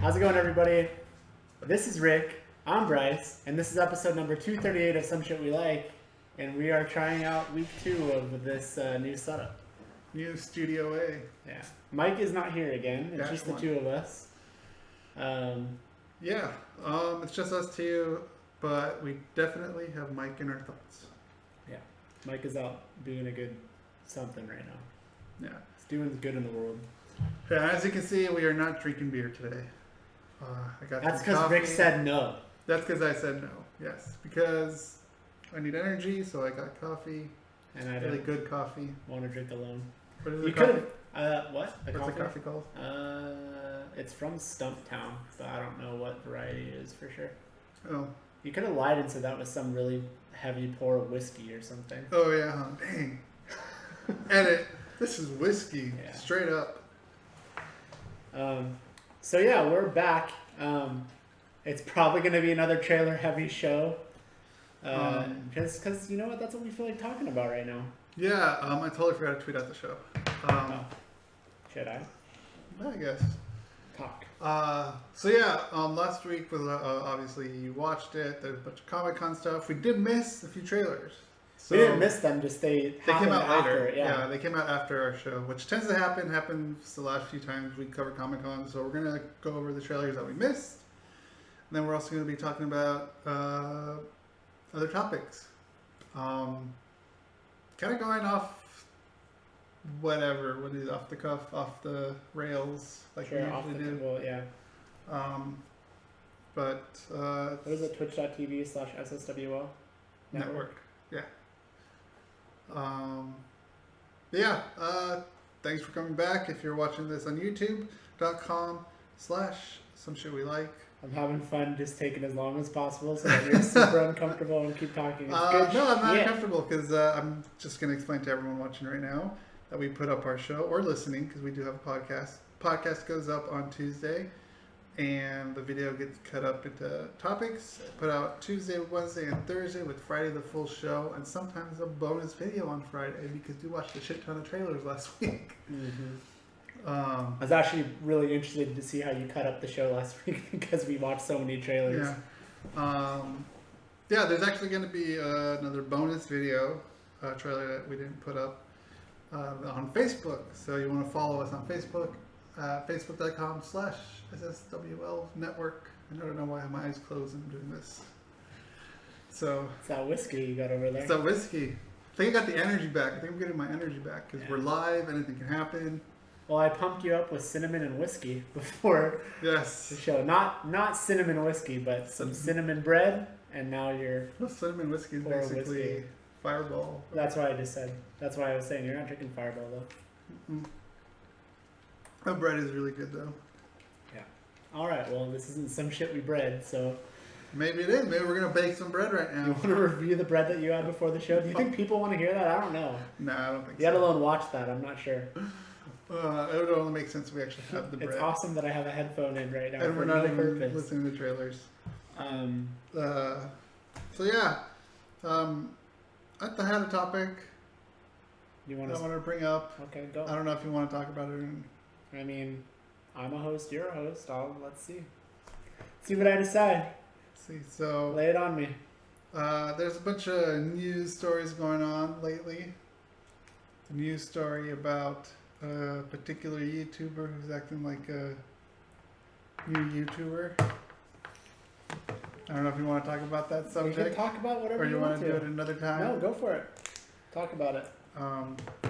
How's it going, everybody? This is Rick, I'm Bryce, and this is episode number 238 of Some Shit We Like, and we are trying out week 2 of this new setup. New Studio A. Yeah. Mike is not here again, it's just the two of us. It's just us two, but we definitely have Mike in our thoughts. Yeah. Mike is out doing a good something right now. Yeah. He's doing good in the world. Yeah, as you can see, we are not drinking beer today. That's because Rick said no. That's because I said no. Yes, because I need energy, so I got coffee. And I really good coffee. Want to drink alone. What is the you coffee? What? What's the coffee called? It's from Stumptown, but I don't know what variety it is for sure. Oh. You could have lied and said that was some really heavy pour of whiskey or something. Oh yeah, huh? Dang. Edit. This is whiskey, straight up. So yeah, we're back. It's probably going to be another trailer heavy show. Just because, you know what, that's what we feel like talking about right now. Yeah, I totally forgot to tweet out the show. Should I? I guess. Talk. Last week was obviously you watched it. There's a bunch of Comic-Con stuff. We did miss a few trailers. So we didn't miss them, just they came out after, later. Yeah, they came out after our show, which tends to happens the last few times we cover Comic-Con. So we're going to go over the trailers that we missed. And then we're also going to be talking about other topics. Kind of going off whatever, what is off the cuff, off the rails, like we usually do. Well, yeah. What is it? Twitch.tv/SSWL Network. Thanks for coming back. If you're watching this on youtube.com/someshitwelike. I'm having fun just taking as long as possible so that you're super uncomfortable and keep talking. No, I'm not uncomfortable because I'm just going to explain to everyone watching right now that we put up our show, or listening, because we do have a podcast. Podcast goes up on Tuesday, and the video gets cut up into topics. Put out Tuesday, Wednesday, and Thursday, with Friday the full show, and sometimes a bonus video on Friday because we watched a shit ton of trailers last week. Mm-hmm. I was actually really interested to see how you cut up the show last week because we watched so many trailers. There's actually going to be another bonus video trailer that we didn't put up on Facebook. So you want to follow us on Facebook, facebook.com/SSWL network. I don't know why my eyes closed and I'm doing this. So it's that whiskey you got over there. It's that whiskey. I think I got the energy back. I think I'm getting my energy back because we're live. Anything can happen. Well, I pumped you up with cinnamon and whiskey before the show. Not cinnamon whiskey, but some cinnamon bread, and now you're... Well, cinnamon whiskey is basically Fireball. That's what I just said. That's why I was saying you're not drinking Fireball, though. Mm-mm. The bread is really good, though. Yeah. All right, well, this isn't some shit we bread, so... Maybe it is. Maybe we're going to bake some bread right now. You want to review the bread that you had before the show? Do you think people want to hear that? I don't know. No, I don't think so. Let alone watch that. I'm not sure. It would only make sense if we actually have the bread. It's awesome that I have a headphone in right now. And we're not even listening to trailers. I had a topic I want to bring up. Okay, go. I don't know if you want to talk about it. I mean, I'm a host, you're a host. Let's see. See what I decide. So lay it on me. There's a bunch of news stories going on lately. The news story about a particular YouTuber who's acting like a new YouTuber. I don't know if you want to talk about that subject. We can talk about whatever you want to. Or you want to do it another time? No, go for it. Talk about it. I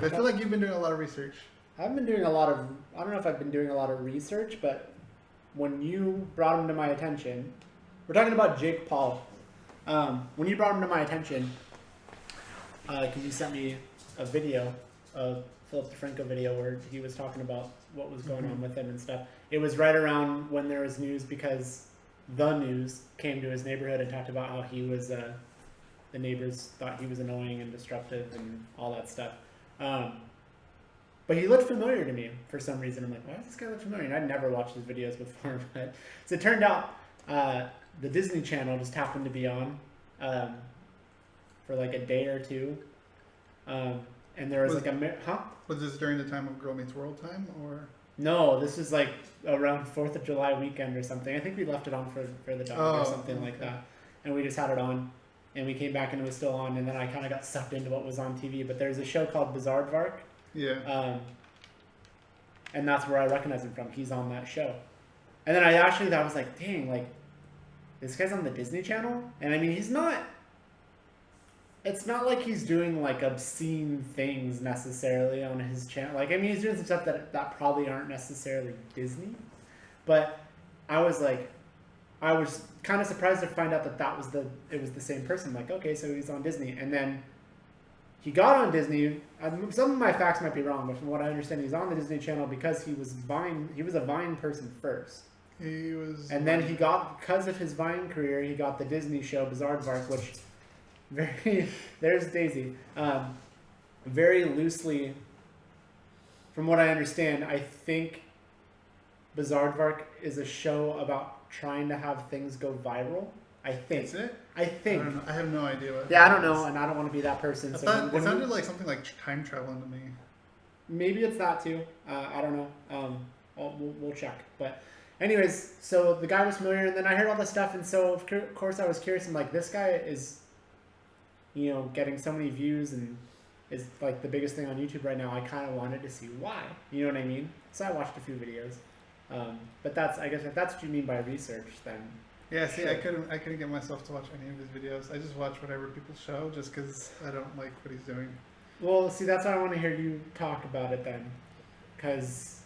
feel like you've been doing a lot of research. I've been doing a lot of... I don't know if I've been doing a lot of research, but when you brought him to my attention... We're talking about Jake Paul. When you brought him to my attention, because you sent me a video, a Philip DeFranco video, where he was talking about what was going on with him and stuff. It was right around when there was news because the news came to his neighborhood and talked about how he was, the neighbors thought he was annoying and disruptive and all that stuff. But he looked familiar to me for some reason. I'm like, why does this guy look familiar? And I'd never watched his videos before. But so it turned out the Disney Channel just happened to be on for like a day or two. And there was like a... Huh? Was this during the time of Girl Meets World time? Or No, this was like around 4th of July weekend or something. I think we left it on for the dog or something like that. And we just had it on. And we came back and it was still on. And then I kind of got sucked into what was on TV. But there's a show called Bizarre Vark. Yeah. And that's where I recognize him from. He's on that show. And then I was like, dang, like, this guy's on the Disney Channel? And I mean, he's not... It's not like he's doing like obscene things necessarily on his channel. Like, I mean, he's doing some stuff that probably aren't necessarily Disney. But I was kind of surprised to find out that it was the same person. Like, okay, so he's on Disney. And then he got on Disney. Some of my facts might be wrong, but from what I understand, he's on the Disney Channel because he was a Vine person first. And then because of his Vine career, he got the Disney show Bizarre Vark, which there's Daisy. Very loosely, from what I understand, I think Bizarre Vark is a show about trying to have things go viral. I think. Is it? I think. I don't know. I have no idea what. Yeah, I don't know, and I don't want to be that person. It sounded like something like time traveling to me. Maybe it's that too. I don't know. We'll check. But anyways, so the guy was familiar, and then I heard all this stuff, and so of course I was curious. I'm like, this guy is, getting so many views and is like the biggest thing on YouTube right now. I kind of wanted to see why. You know what I mean? So I watched a few videos. But I guess if that's what you mean by research, then. Yeah, see, sure. I couldn't get myself to watch any of his videos. I just watch whatever people show, just because I don't like what he's doing. Well, see, that's why I want to hear you talk about it then, because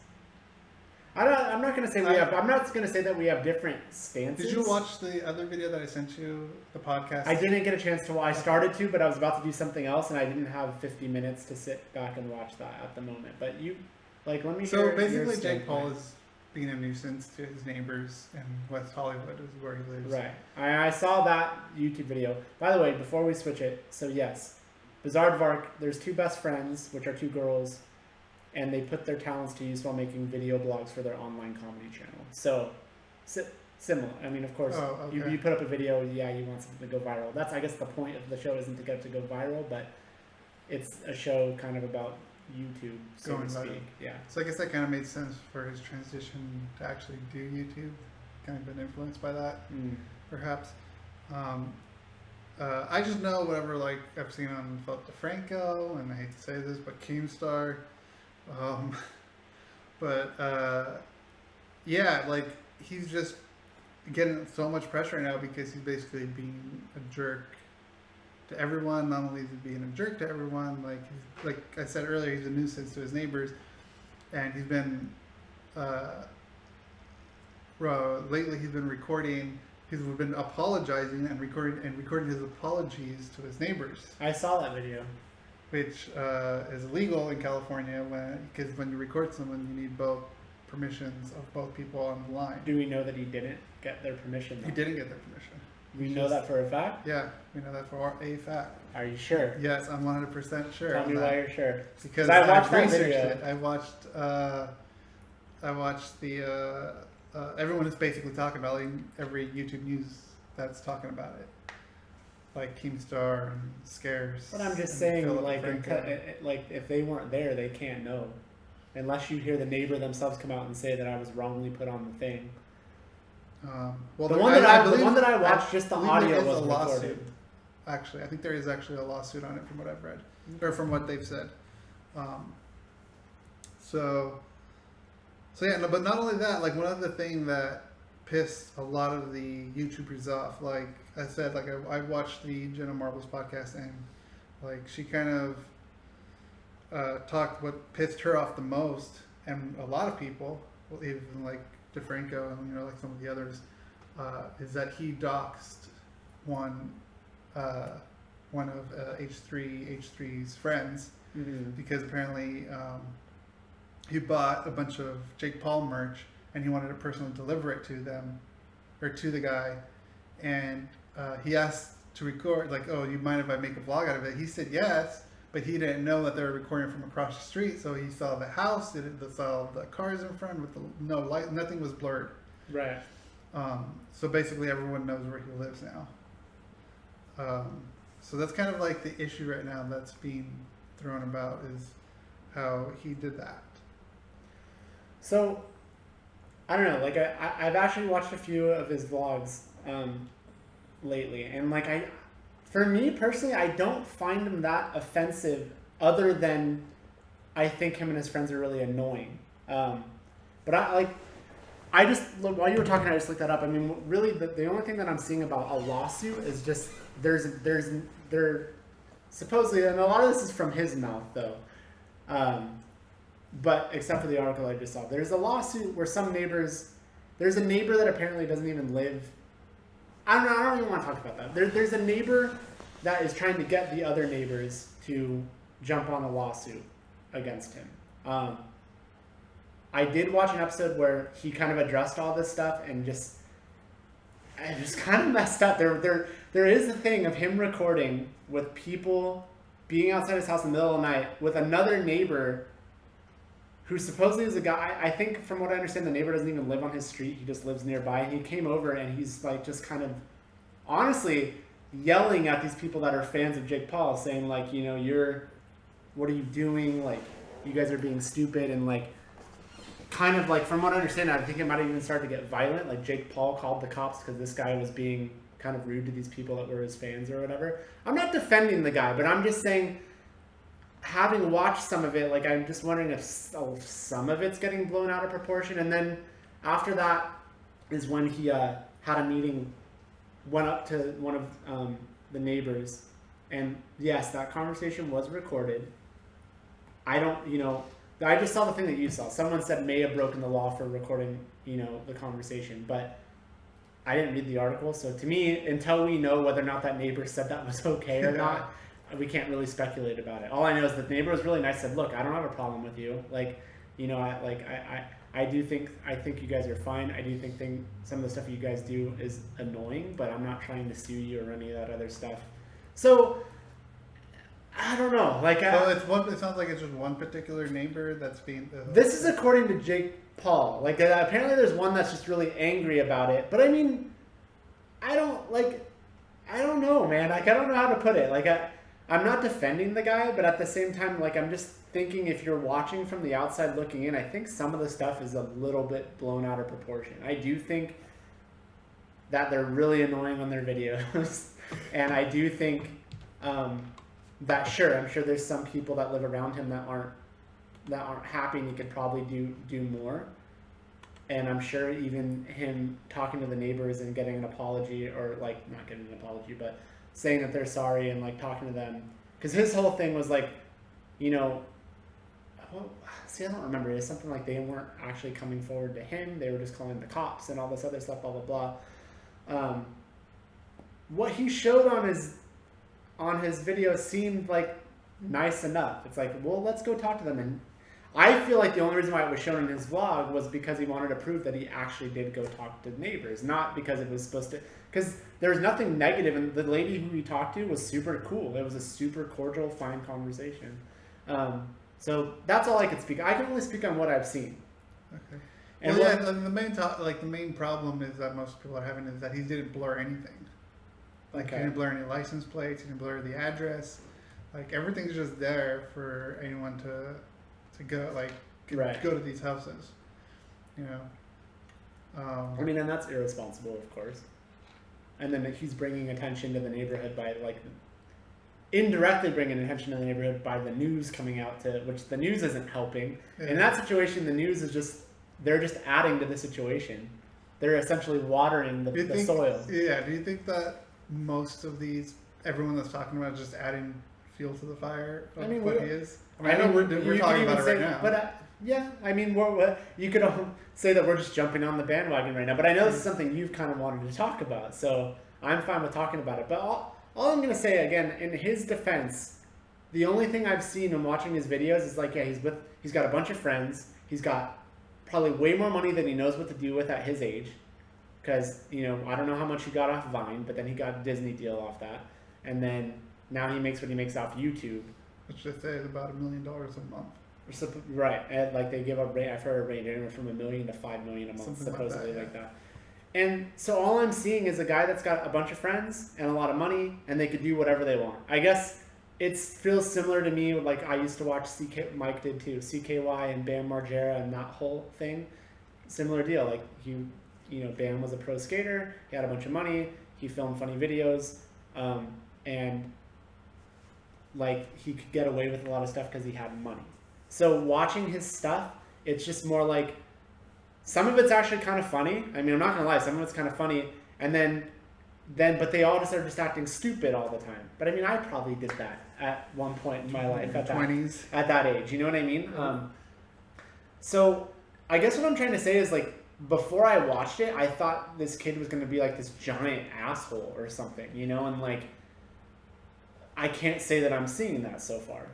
I'm not gonna say that we have different stances. Did you watch the other video that I sent you, the podcast? I didn't get a chance to watch. I started to, but I was about to do something else, and I didn't have 50 minutes to sit back and watch that at the moment. But let me. So basically, Jake Paul is being a nuisance to his neighbors in West Hollywood, is where he lives. Right. I saw that YouTube video. By the way, before we switch it, so yes, Bizarre Vark, there's two best friends, which are two girls, and they put their talents to use while making video blogs for their online comedy channel. So, similar. I mean, of course, you put up a video, you want something to go viral. That's, I guess, the point of the show isn't to get it to go viral, but it's a show kind of about YouTube, so to speak. Yeah. So I guess that kind of made sense for his transition to actually do YouTube. Kind of been influenced by that, perhaps. I just know whatever I've seen on Philip DeFranco, and I hate to say this, but Keemstar. He's just getting so much pressure now because he's basically being a jerk to everyone. Not only is he being a jerk to everyone, like I said earlier, he's a nuisance to his neighbors, and he's been lately he's been recording. He's been apologizing and recording his apologies to his neighbors. I saw that video. Which is illegal in California because when you record someone, you need both permissions of both people on the line. Do we know that he didn't get their permission? He didn't get their permission. We know that for a fact? Yeah, we know that for a fact. Are you sure? Yes, I'm 100% sure. Tell me why you're sure. Because I watched that researched video. it. I watched the everyone is basically talking about it. Every YouTube news that's talking about it. Like Keemstar and Scares. But I'm just saying, if they weren't there, they can't know. Unless you hear the neighbor themselves come out and say that I was wrongly put on the thing. The one that I watched, just the audio was recorded. Actually, I think there is actually a lawsuit on it from what I've read. Or from what they've said. But not only that, one other thing that pissed a lot of the YouTubers off, like I said, I watched the Jenna Marbles podcast, and she kind of talked what pissed her off the most, and a lot of people, even DeFranco and some of the others, is that he doxed one of H3's friends, because apparently he bought a bunch of Jake Paul merch and he wanted a person to deliver it to them, or to the guy, and he asked to record, oh, you mind if I make a vlog out of it? He said yes, but he didn't know that they were recording from across the street, so he saw the house, saw the cars in front with no light, nothing was blurred. Right. So basically everyone knows where he lives now. So that's kind of the issue right now that's being thrown about, is how he did that. So, I don't know. Like I've actually watched a few of his vlogs lately, and like for me personally, I don't find him that offensive. Other than I think him and his friends are really annoying. But I just while you were talking, I just looked that up. I mean, really, the only thing that I'm seeing about a lawsuit is just there supposedly, and a lot of this is from his mouth though. But except for the article I just saw, there's a lawsuit where there's a neighbor that apparently doesn't even live. I don't even want to talk about that. There's a neighbor that is trying to get the other neighbors to jump on a lawsuit against him. I did watch an episode where he kind of addressed all this stuff and it just kind of messed up. There is a thing of him recording with people being outside his house in the middle of the night with another neighbor who supposedly is a guy. I think from what I understand, the neighbor doesn't even live on his street. He just lives nearby. And he came over and he's like just kind of honestly yelling at these people that are fans of Jake Paul, saying like, you know, what are you doing? Like, you guys are being stupid. And like, kind of like, from what I understand, I think it might have even started to get violent. Like Jake Paul called the cops because this guy was being kind of rude to these people that were his fans or whatever. I'm not defending the guy, but I'm just saying, having watched some of it, like I'm just wondering if some of it's getting blown out of proportion. And then after that is when he had a meeting, went up to one of the neighbors, and yes, that conversation was recorded. I just saw the thing that you saw. Someone said may have broken the law for recording, the conversation, but I didn't read the article. So to me, until we know whether or not that neighbor said that was okay or not, we can't really speculate about it. All I know is that the neighbor was really nice. Said, "Look, I don't have a problem with you. Like, I think you guys are fine. I do think some of the stuff you guys do is annoying, but I'm not trying to sue you or any of that other stuff." So I don't know. Like, it sounds like it's just one particular neighbor that's being. This is according to Jake Paul. Like, apparently there's one that's just really angry about it. But I mean, I don't know, man. Like, I don't know how to put it. Like, I'm not defending the guy, but at the same time, like, I'm just thinking if you're watching from the outside looking in, I think some of the stuff is a little bit blown out of proportion. I do think that they're really annoying on their videos. And I do think that, sure, I'm sure there's some people that live around him that aren't happy, and he could probably do more. And I'm sure even him talking to the neighbors and getting an apology, or like not getting an apology, but saying that they're sorry and like talking to them, because his whole thing was like, I don't remember. It's something like they weren't actually coming forward to him; they were just calling the cops and all this other stuff, blah blah blah. What he showed on his video seemed like nice enough. It's like, well, let's go talk to them. And I feel like the only reason why it was shown in his vlog was because he wanted to prove that he actually did go talk to neighbors, not because it was supposed to. Because there was nothing negative, and the lady who he talked to was super cool. It was a super cordial, fine conversation. So that's all I can speak. I can only speak on what I've seen. Okay. And the main problem is that most people are having is that he didn't blur anything. Like, he didn't blur any license plates. He didn't blur the address. Like, everything's just there for anyone to go, like, go to these houses. I mean, and that's irresponsible, of course. And then he's bringing attention to the neighborhood by, like, indirectly bringing attention to the neighborhood by the news coming out which the news isn't helping. Yeah. In that situation, the news is they're just adding to the situation. They're essentially watering the soil. Yeah, do you think that most of everyone that's talking about is just adding fuel to the fire of what he is? I know we're talking about it right now. But yeah, I mean, you could say that we're just jumping on the bandwagon right now. But I know this is something you've kind of wanted to talk about, so I'm fine with talking about it. But all I'm going to say, again, in his defense, the only thing I've seen in watching his videos is like, yeah, he's got a bunch of friends. He's got probably way more money than he knows what to do with at his age. Because, I don't know how much he got off Vine, but then he got a Disney deal off that. And then now he makes what he makes off YouTube. Which they say is about $1 million a month. Right. And like they give a rate, I've heard a rate anywhere from $1 million to $5 million a month, something supposedly like that. And so all I'm seeing is a guy that's got a bunch of friends and a lot of money, and they could do whatever they want. I guess it feels similar to me. Like I used to watch Mike did too, CKY and Bam Margera and that whole thing. Similar deal. Like Bam was a pro skater. He had a bunch of money. He filmed funny videos, and like he could get away with a lot of stuff because he had money. So watching his stuff, it's just more like some of it's actually kind of funny. I mean, I'm not gonna lie, some of it's kind of funny, and then but they all just are just acting stupid all the time. But I mean, I probably did that at one point in my life at 20s. At that age. You know what I mean? So I guess what I'm trying to say is like before I watched it, I thought this kid was gonna be like this giant asshole or something, and like I can't say that I'm seeing that so far.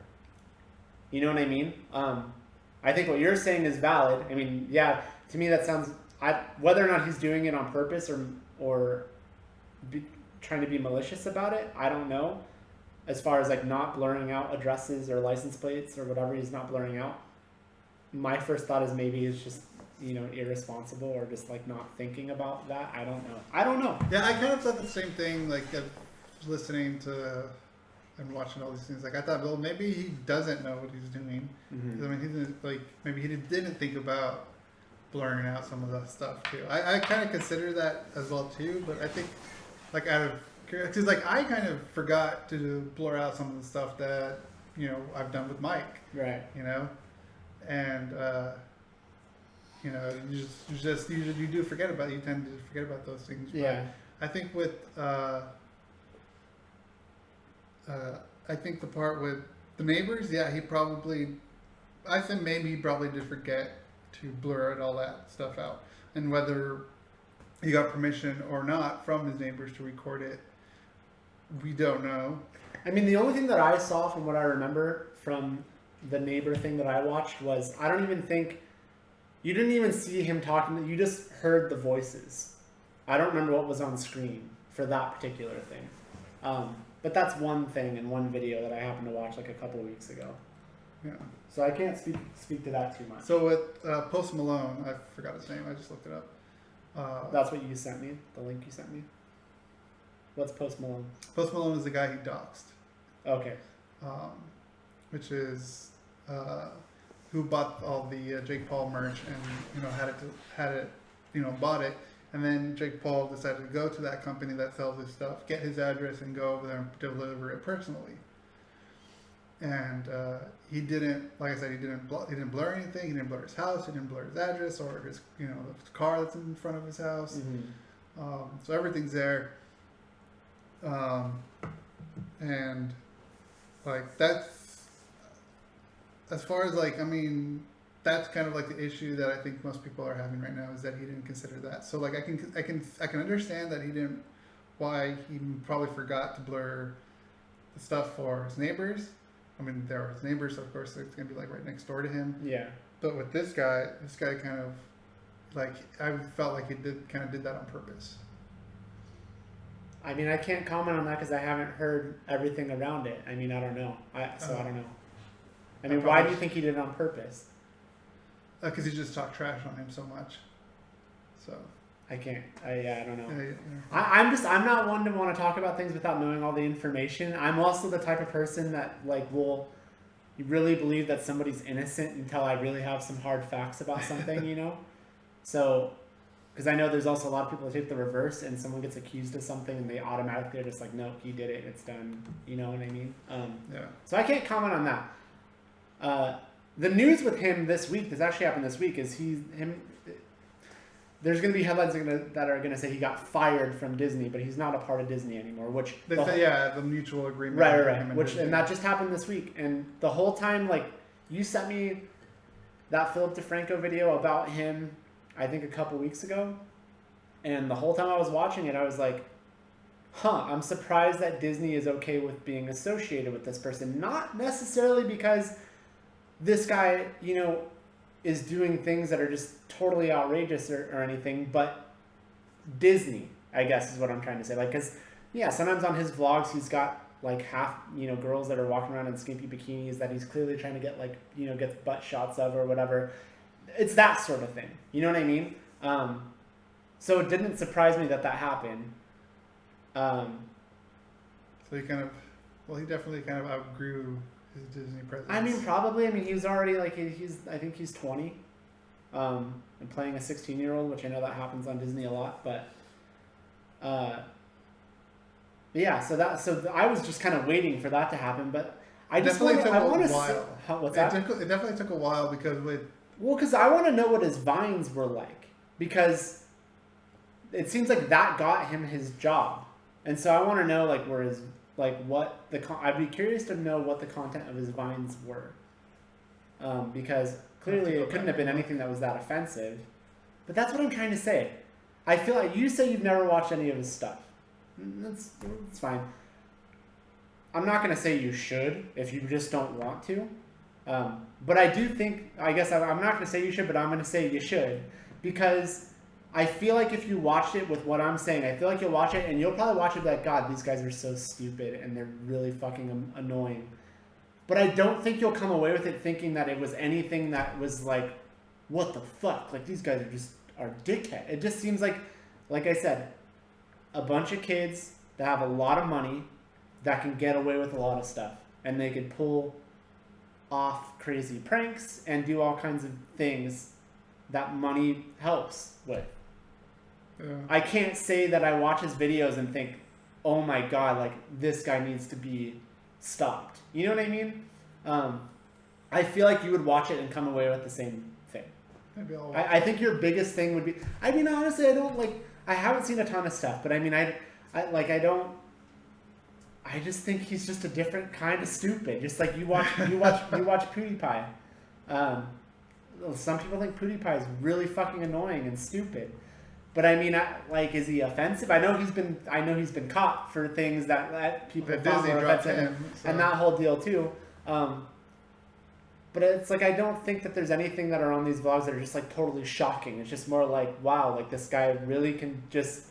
You know what I mean? I think what you're saying is valid. I mean, yeah, to me that sounds. Whether or not he's doing it on purpose or trying to be malicious about it, I don't know. As far as like not blurring out addresses or license plates or whatever he's not blurring out, my first thought is maybe it's just irresponsible or just like not thinking about that. I don't know. Yeah, I kind of thought the same thing. Like listening to and watching all these things, like I thought, well, maybe he doesn't know what he's doing. Mm-hmm. I mean, he didn't maybe he didn't think about blurring out some of that stuff too. I kind of consider that as well too, but I think like out of because like I kind of forgot to blur out some of the stuff that I've done with Mike, right? And you do forget about you tend to forget about those things. Yeah, but I think with I think the part with the neighbors, yeah, I think maybe he probably did forget to blur all that stuff out, and whether he got permission or not from his neighbors to record it, we don't know. I mean, the only thing that I saw from what I remember from the neighbor thing that I watched was I don't even think you didn't even see him talking. You just heard the voices. I don't remember what was on screen for that particular thing. But that's one thing in one video that I happened to watch like a couple of weeks ago. Yeah. So I can't speak to that too much. So with Post Malone, I forgot his name. I just looked it up. That's what you sent me. The link you sent me. What's Post Malone? Post Malone is the guy he doxed. Okay. Which is who bought all the Jake Paul merch and had it bought it. And then Jake Paul decided to go to that company that sells his stuff, get his address, and go over there and deliver it personally. And he didn't, like I said, he didn't blur anything. He didn't blur his house. He didn't blur his address or his, the car that's in front of his house. Mm-hmm. So everything's there. And like that's as far as like, I mean, that's kind of like the issue that I think most people are having right now is that he didn't consider that. So like I can understand that why he probably forgot to blur the stuff for his neighbors. I mean, there are his neighbors, so of course it's gonna be like right next door to him. Yeah. But with this guy kind of like I felt like he did that on purpose. I mean, I can't comment on that because I haven't heard everything around it. I mean, I don't know. I don't know. I mean, why do you think he did it on purpose? Because he just talked trash on him so much. So I can't. I don't know. Yeah. I'm not one to want to talk about things without knowing all the information. I'm also the type of person that like will really believe that somebody's innocent until I really have some hard facts about something, So, because I know there's also a lot of people that take the reverse and someone gets accused of something and they automatically are just like, no, he did it, it's done. You know what I mean? Yeah. So I can't comment on that. The news with him this week, this actually happened this week, is there's going to be headlines that are going to say he got fired from Disney, but he's not a part of Disney anymore, which... the mutual agreement. Right. And that just happened this week. And the whole time, like, you sent me that Philip DeFranco video about him, I think a couple weeks ago. And the whole time I was watching it, I was like, I'm surprised that Disney is okay with being associated with this person. Not necessarily because this guy, is doing things that are just totally outrageous or anything, but Disney, I guess is what I'm trying to say. Like, because, sometimes on his vlogs, he's got, like, half, girls that are walking around in skimpy bikinis that he's clearly trying to get, like, get butt shots of or whatever. It's that sort of thing. You know what I mean? So it didn't surprise me that happened. So you kind of... Well, he definitely kind of outgrew his Disney presence. I mean, probably. I mean, he's already like I think he's 20, and playing a 16-year-old, which I know that happens on Disney a lot. But yeah, so I was just kind of waiting for that to happen, but I just want to. I want to. What's that? It definitely took a while because because I want to know what his vines were like, because it seems like that got him his job, and so I want to know like where his I'd be curious to know what the content of his vines were, because clearly it couldn't have been anything that was that offensive, but that's what I'm trying to say. I feel like you say you've never watched any of his stuff. That's fine. I'm not going to say you should if you just don't want to. But I do think, I guess I'm not going to say you should, but I'm going to say you should. Because I feel like if you watched it with what I'm saying, I feel like you'll watch it and you'll probably watch it like, God, these guys are so stupid and they're really fucking annoying. But I don't think you'll come away with it thinking that it was anything that was like, what the fuck? Like, these guys are dickhead. It just seems like I said, a bunch of kids that have a lot of money that can get away with a lot of stuff, and they could pull off crazy pranks and do all kinds of things that money helps with. Yeah. I can't say that I watch his videos and think, oh my God, like this guy needs to be stopped. You know what I mean? I feel like you would watch it and come away with the same thing. Maybe I think your biggest thing would be, I mean, honestly, I haven't seen a ton of stuff, but I mean, I just think he's just a different kind of stupid. Just like you watch PewDiePie. Some people think PewDiePie is really fucking annoying and stupid. But I mean, is he offensive? I know he's been caught for things that people thought were offensive, and that whole deal too. But it's like, I don't think that there's anything that are on these vlogs that are just like totally shocking. It's just more like, wow, like this guy really can just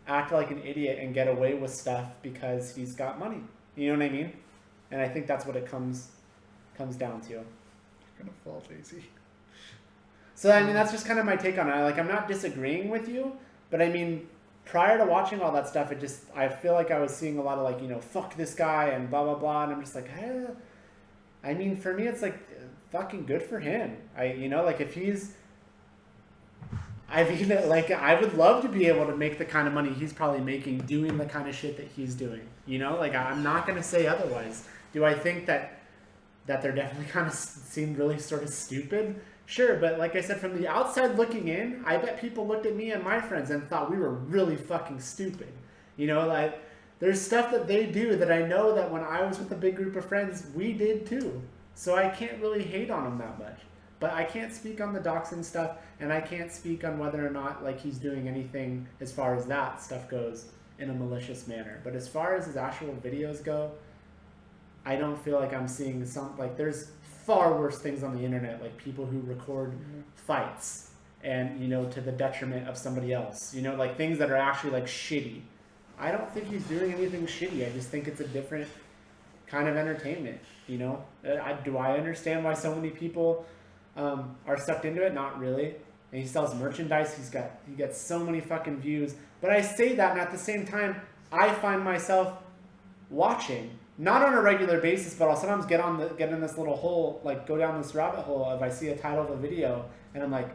act like an idiot and get away with stuff because he's got money. You know what I mean? And I think that's what it comes down to. You're gonna fall, JC. So I mean, that's just kind of my take on it. Like, I'm not disagreeing with you, but I mean, prior to watching all that stuff, I feel like I was seeing a lot of like, you know, fuck this guy and blah blah blah, and I'm just like, I mean, for me, it's like fucking good for him. Like if he's, I would love to be able to make the kind of money he's probably making doing the kind of shit that he's doing. You know, like I'm not going to say otherwise. Do I think that they're definitely kind of seem really sort of stupid? Sure, but like I said, from the outside looking in, I bet people looked at me and my friends and thought we were really fucking stupid. You know, like there's stuff that they do that I know that when I was with a big group of friends, we did too. So I can't really hate on them that much. But I can't speak on the doxing stuff, and I can't speak on whether or not like he's doing anything as far as that stuff goes in a malicious manner. But as far as his actual videos go, I don't feel like I'm seeing there's far worse things on the internet, like people who record fights and, you know, to the detriment of somebody else. You know, like things that are actually like shitty. I don't think he's doing anything shitty. I just think it's a different kind of entertainment. You know, do I understand why so many people are sucked into it? Not really. And he sells merchandise. He gets so many fucking views. But I say that, and at the same time, I find myself watching, not on a regular basis, but I'll sometimes get in this little hole, like go down this rabbit hole if I see a title of a video, and I'm like,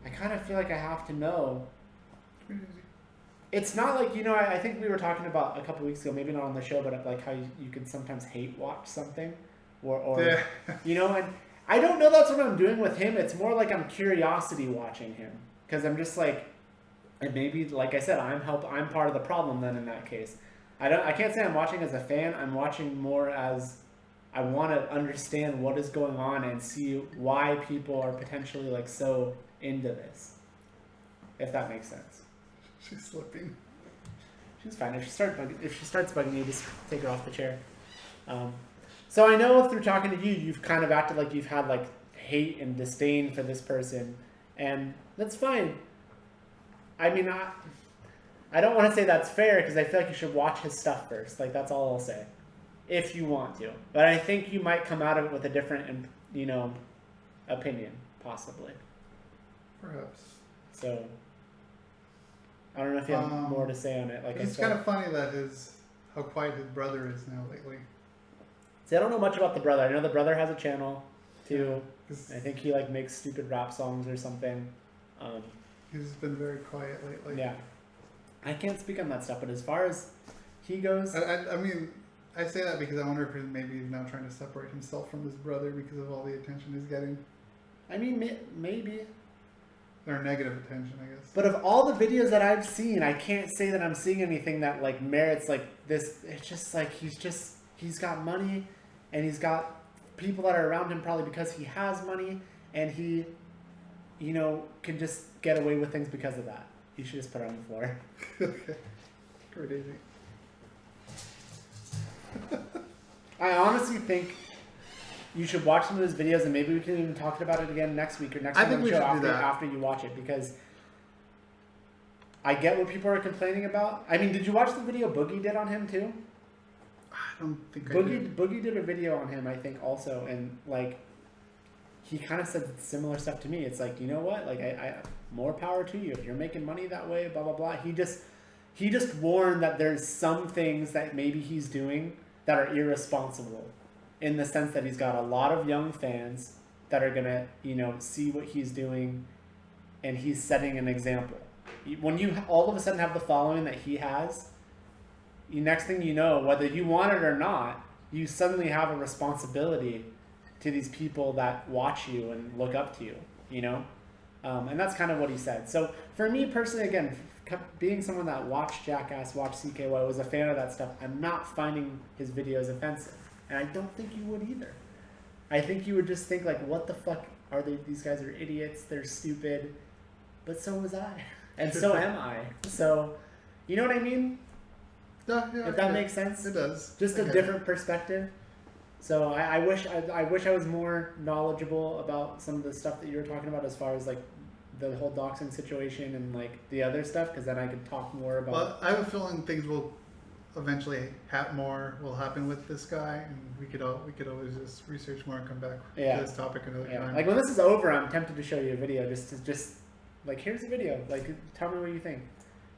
I kind of feel like I have to know. It's not like, you know, I think we were talking about a couple weeks ago, maybe not on the show, but like how you can sometimes hate watch something, or yeah. You know, and I don't know that's what I'm doing with him. It's more like I'm curiosity watching him, because I'm just like, and maybe, like I said, I'm part of the problem then in that case. I can't say I'm watching as a fan. I'm watching more as I want to understand what is going on and see why people are potentially like so into this, if that makes sense. She's slipping. She's fine. If she starts bugging you, just take her off the chair. So I know through talking to you, you've kind of acted like you've had like hate and disdain for this person, and that's fine. I mean, I don't want to say that's fair, because I feel like you should watch his stuff first. Like, that's all I'll say, if you want to. But I think you might come out of it with a different, you know, opinion, possibly. Perhaps. So I don't know if you have more to say on it. Like, it's kind of funny that how quiet his brother is now lately. See, I don't know much about the brother. I know the brother has a channel too. He's- I think he like makes stupid rap songs or something. He's been very quiet lately. Yeah, I can't speak on that stuff. But as far as he goes, I mean, I say that because I wonder if maybe he's now trying to separate himself from his brother because of all the attention he's getting. I mean, maybe. Or negative attention, I guess. But of all the videos that I've seen, I can't say that I'm seeing anything that like merits like this. It's just like he's got money, and he's got people that are around him probably because he has money, and he, you know, can just get away with things because of that. You should just put it on the floor. Okay. Great easy. I honestly think you should watch some of his videos, and maybe we can even talk about it again next week or next I time think on we the show should do that. after you watch it, because I get what people are complaining about. I mean, did you watch the video Boogie did on him too? I don't think I did. Boogie did a video on him, I think, also, and like he kind of said similar stuff to me. It's like, you know what? Like, I more power to you if you're making money that way. Blah blah blah. He just warned that there's some things that maybe he's doing that are irresponsible, in the sense that he's got a lot of young fans that are gonna, you know, see what he's doing, and he's setting an example. When you all of a sudden have the following that he has, next thing you know, whether you want it or not, you suddenly have a responsibility to these people that watch you and look up to you, you know? And that's kind of what he said. So for me personally, again, being someone that watched Jackass, watched CKY, was a fan of that stuff, I'm not finding his videos offensive. And I don't think you would either. I think you would just think like, what the fuck are they? These guys are idiots. They're stupid. But so was I. And so am I. So, you know what I mean? Yeah, If that makes sense. It does. Just a different perspective. So I wish I was more knowledgeable about some of the stuff that you were talking about, as far as like the whole doxing situation and like the other stuff, because then I could talk more about. Well, I have a feeling things will eventually will happen with this guy, and we could always just research more and come back to this topic another time. Like when this is over, I'm tempted to show you a video, just like, here's a video, like tell me what you think.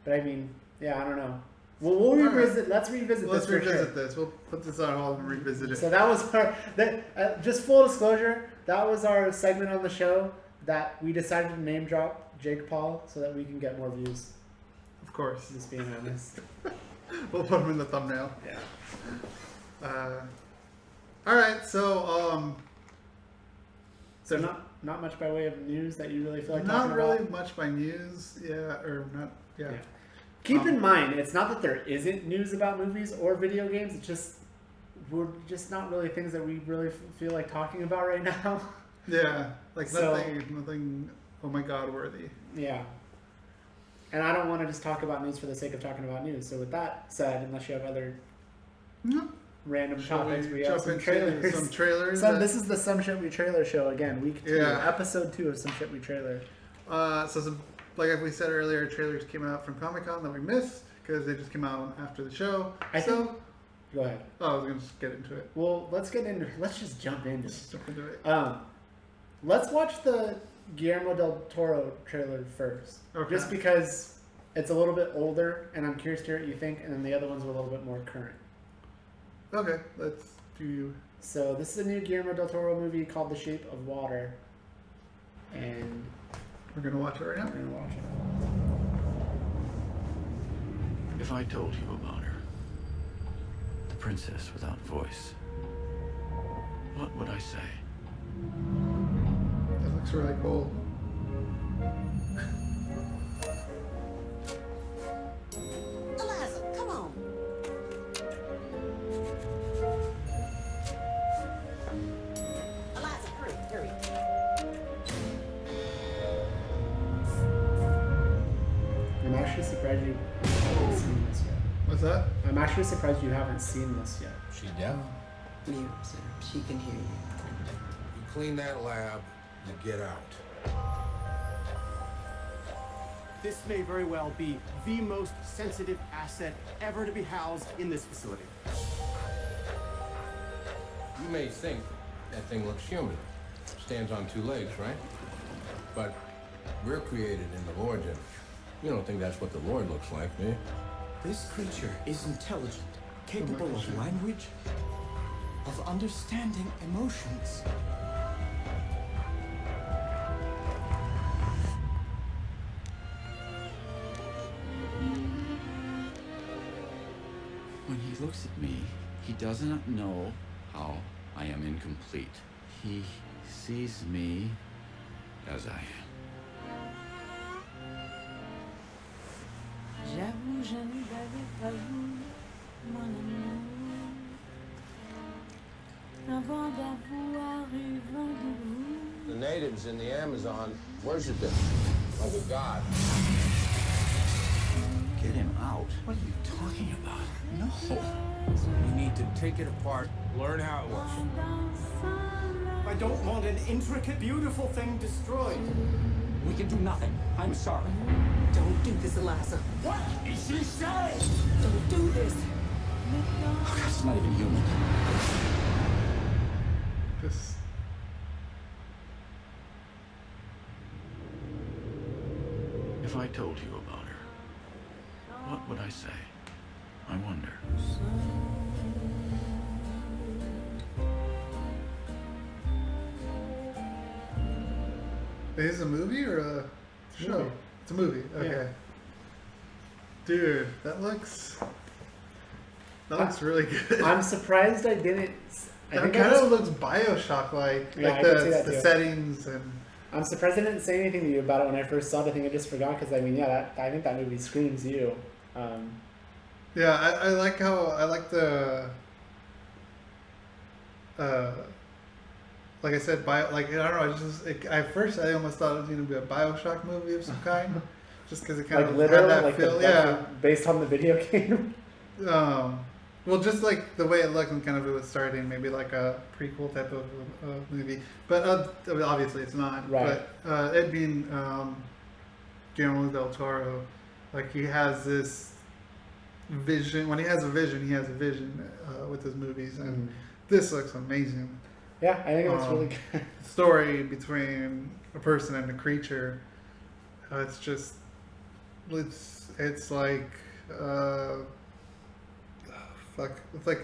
But I mean, yeah, I don't know. Well, we'll revisit. Right. Let's revisit this. We'll put this on hold and revisit it. So that was our. Just full disclosure, that was our segment on the show that we decided to name drop Jake Paul so that we can get more views. Of course. Just being honest. We'll put him in the thumbnail. Yeah. All right. So. So not much by way of news that you really feel like not talking really about? much by news. Yeah. Or not. Yeah. Keep in mind, it's not that there isn't news about movies or video games. It's just we're just not really things that we really feel like talking about right now. Yeah, like nothing. Oh my God, worthy. Yeah. And I don't want to just talk about news for the sake of talking about news. So with that said, unless you have other random topics, we have some trailers. Some trailers. This is the Some Shit We Trailer show again, week 2, episode 2 of Some Shit We Trailer. Like we said earlier, trailers came out from Comic-Con that we missed because they just came out after the show. Go ahead. Oh, I was gonna just get into it. Well, let's just jump into it. Let's watch the Guillermo Del Toro trailer first. Okay. Just because it's a little bit older, and I'm curious to hear what you think, and then the other ones are a little bit more current. Okay, let's do. So this is a new Guillermo Del Toro movie called The Shape of Water, and we're gonna watch it right now. We're gonna watch it. If I told you about her, the princess without voice, what would I say? That looks really cool. Eliza, come on. Eliza, hurry. I'm actually surprised you haven't seen this yet. What's that? I'm actually surprised you haven't seen this yet. She's down. Mute, sir. She can hear you. You clean that lab, you get out. This may very well be the most sensitive asset ever to be housed in this facility. You may think that thing looks human. Stands on 2 legs, right? But we're created in the Lord's image. You don't think that's what the Lord looks like, do you? This creature is intelligent, capable of language, of understanding emotions. When he looks at me, he does not know how I am incomplete. He sees me as I am. J'avoue, je ne l'avais pas vu, mon amour. Avant d'avoir eu vent de vous. The natives in the Amazon worship it like a god. Get him out. What are you talking about? No. You need to take it apart, learn how it works. I don't want an intricate, beautiful thing destroyed. We can do nothing. I'm sorry. Don't do this, Eliza. What is she saying? Don't do this. Oh, God, it's not even human. Just If I told you about her, what would I say? I wonder. is it a movie or a show? Movie. It's a movie. Okay. Yeah. Dude, that looks really good. I'm surprised I didn't. I That think kind I of was, looks Bioshock-like, Yeah, like I can see the that too. settings and. I'm surprised I didn't say anything to you about it when I first saw it. I think I just forgot because I mean, yeah, I think that movie screams you. Yeah, I like the. Like I said, I don't know. At first, I almost thought it was going to be a Bioshock movie of some kind, just because it kind Like of literal, had that like feel. the, Yeah. based on the video game. Well, just like the way it looked and kind of it was starting, maybe like a prequel type of movie. But I mean, obviously it's not. Right. But it being Guillermo Del Toro, like he has this vision. When he has a vision, he has a vision with his movies, and this looks amazing. Yeah, I think it looks really good. Story between a person and a creature. It's just, it's like. It's like,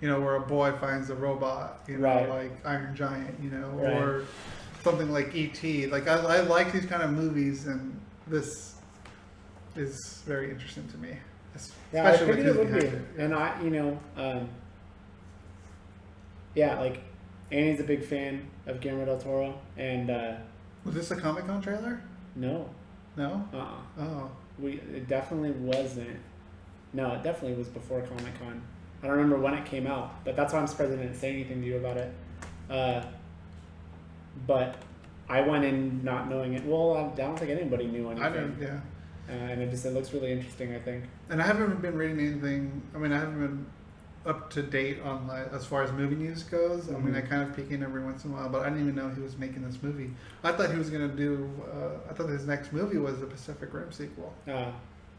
where a boy finds a robot, Right. like Iron Giant, Right. or something like E.T. Like, I like these kind of movies, and this is very interesting to me. Yeah, I Especially figured with it who's would behind be. it. And yeah, like Annie's a big fan of Guillermo Del Toro, and Was this a Comic-Con trailer? no, No? Oh. it definitely wasn't. No, it definitely was before Comic-Con. I don't remember when it came out, but that's why I'm surprised I didn't say anything to you about it. But I went in not knowing it. Well, I don't think anybody knew anything. I don't, yeah. And it looks really interesting, I think. And I haven't been reading anything. I mean, I haven't been up to date on as far as movie news goes. I mean, I kind of peek in every once in a while, but I didn't even know he was making this movie. I thought he was gonna do. I thought his next movie was the Pacific Rim sequel. That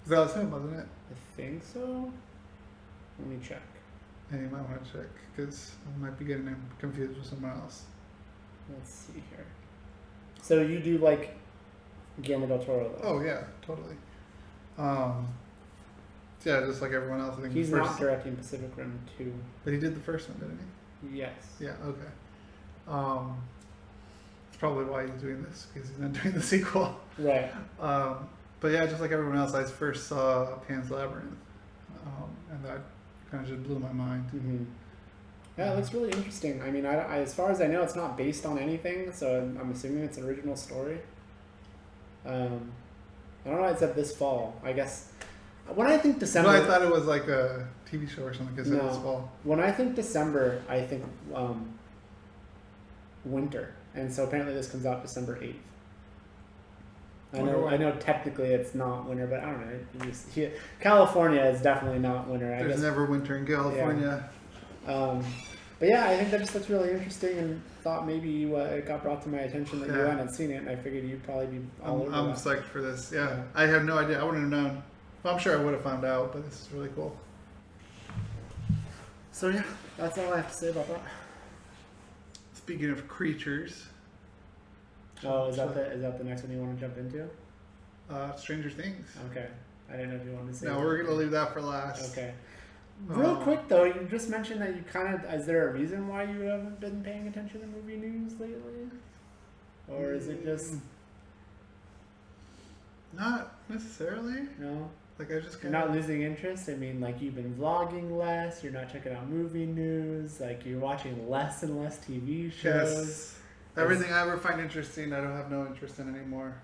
was him, wasn't it? I think so. Let me check. Yeah, you might want to check because I might be getting him confused with someone else. Let's see here. So you do like Guillermo Del Toro, though? Oh yeah, totally. Yeah, just like everyone else. I think He's the not first, directing Pacific Rim 2. but he did the first one, didn't he? Yes. Yeah. Okay. It's probably why he's doing this because he's not doing the sequel. Right. But yeah, just like everyone else, I first saw Pan's Labyrinth, and that kind of just blew my mind. Mm-hmm. Yeah, it looks really interesting. I mean, I as far as I know, it's not based on anything, so I'm assuming it's an original story. I don't know. It said this fall. I guess when I think December, No, I thought it was like a TV show or something because it was No. fall. when I think December, I think winter, and so apparently this comes out December 8th. I know. Technically it's not winter, but I don't know. California is definitely not winter. I There's guess. never winter in California. But yeah, I think that just looks really interesting, and thought maybe it got brought to my attention that you Yeah. hadn't seen it, and I figured you'd probably be all over I'm that. psyched for this. Yeah. Yeah. I have no idea. I wouldn't have known. Well, I'm sure I would have found out, but this is really cool. So yeah, that's all I have to say about that. Speaking of creatures, Oh, is that the next one you want to jump into? Stranger Things. Okay, I didn't know if you wanted to say. No, we're gonna leave that for last. Okay. Real quick though, you just mentioned that you kind of. Is there a reason why you haven't been paying attention to movie news lately, or is it just Not necessarily. no? Like I just You're kind not losing interest. I mean, like you've been vlogging less. You're not checking out movie news. Like you're watching less and less TV shows. Yes. Everything I ever find interesting, I don't have no interest in anymore.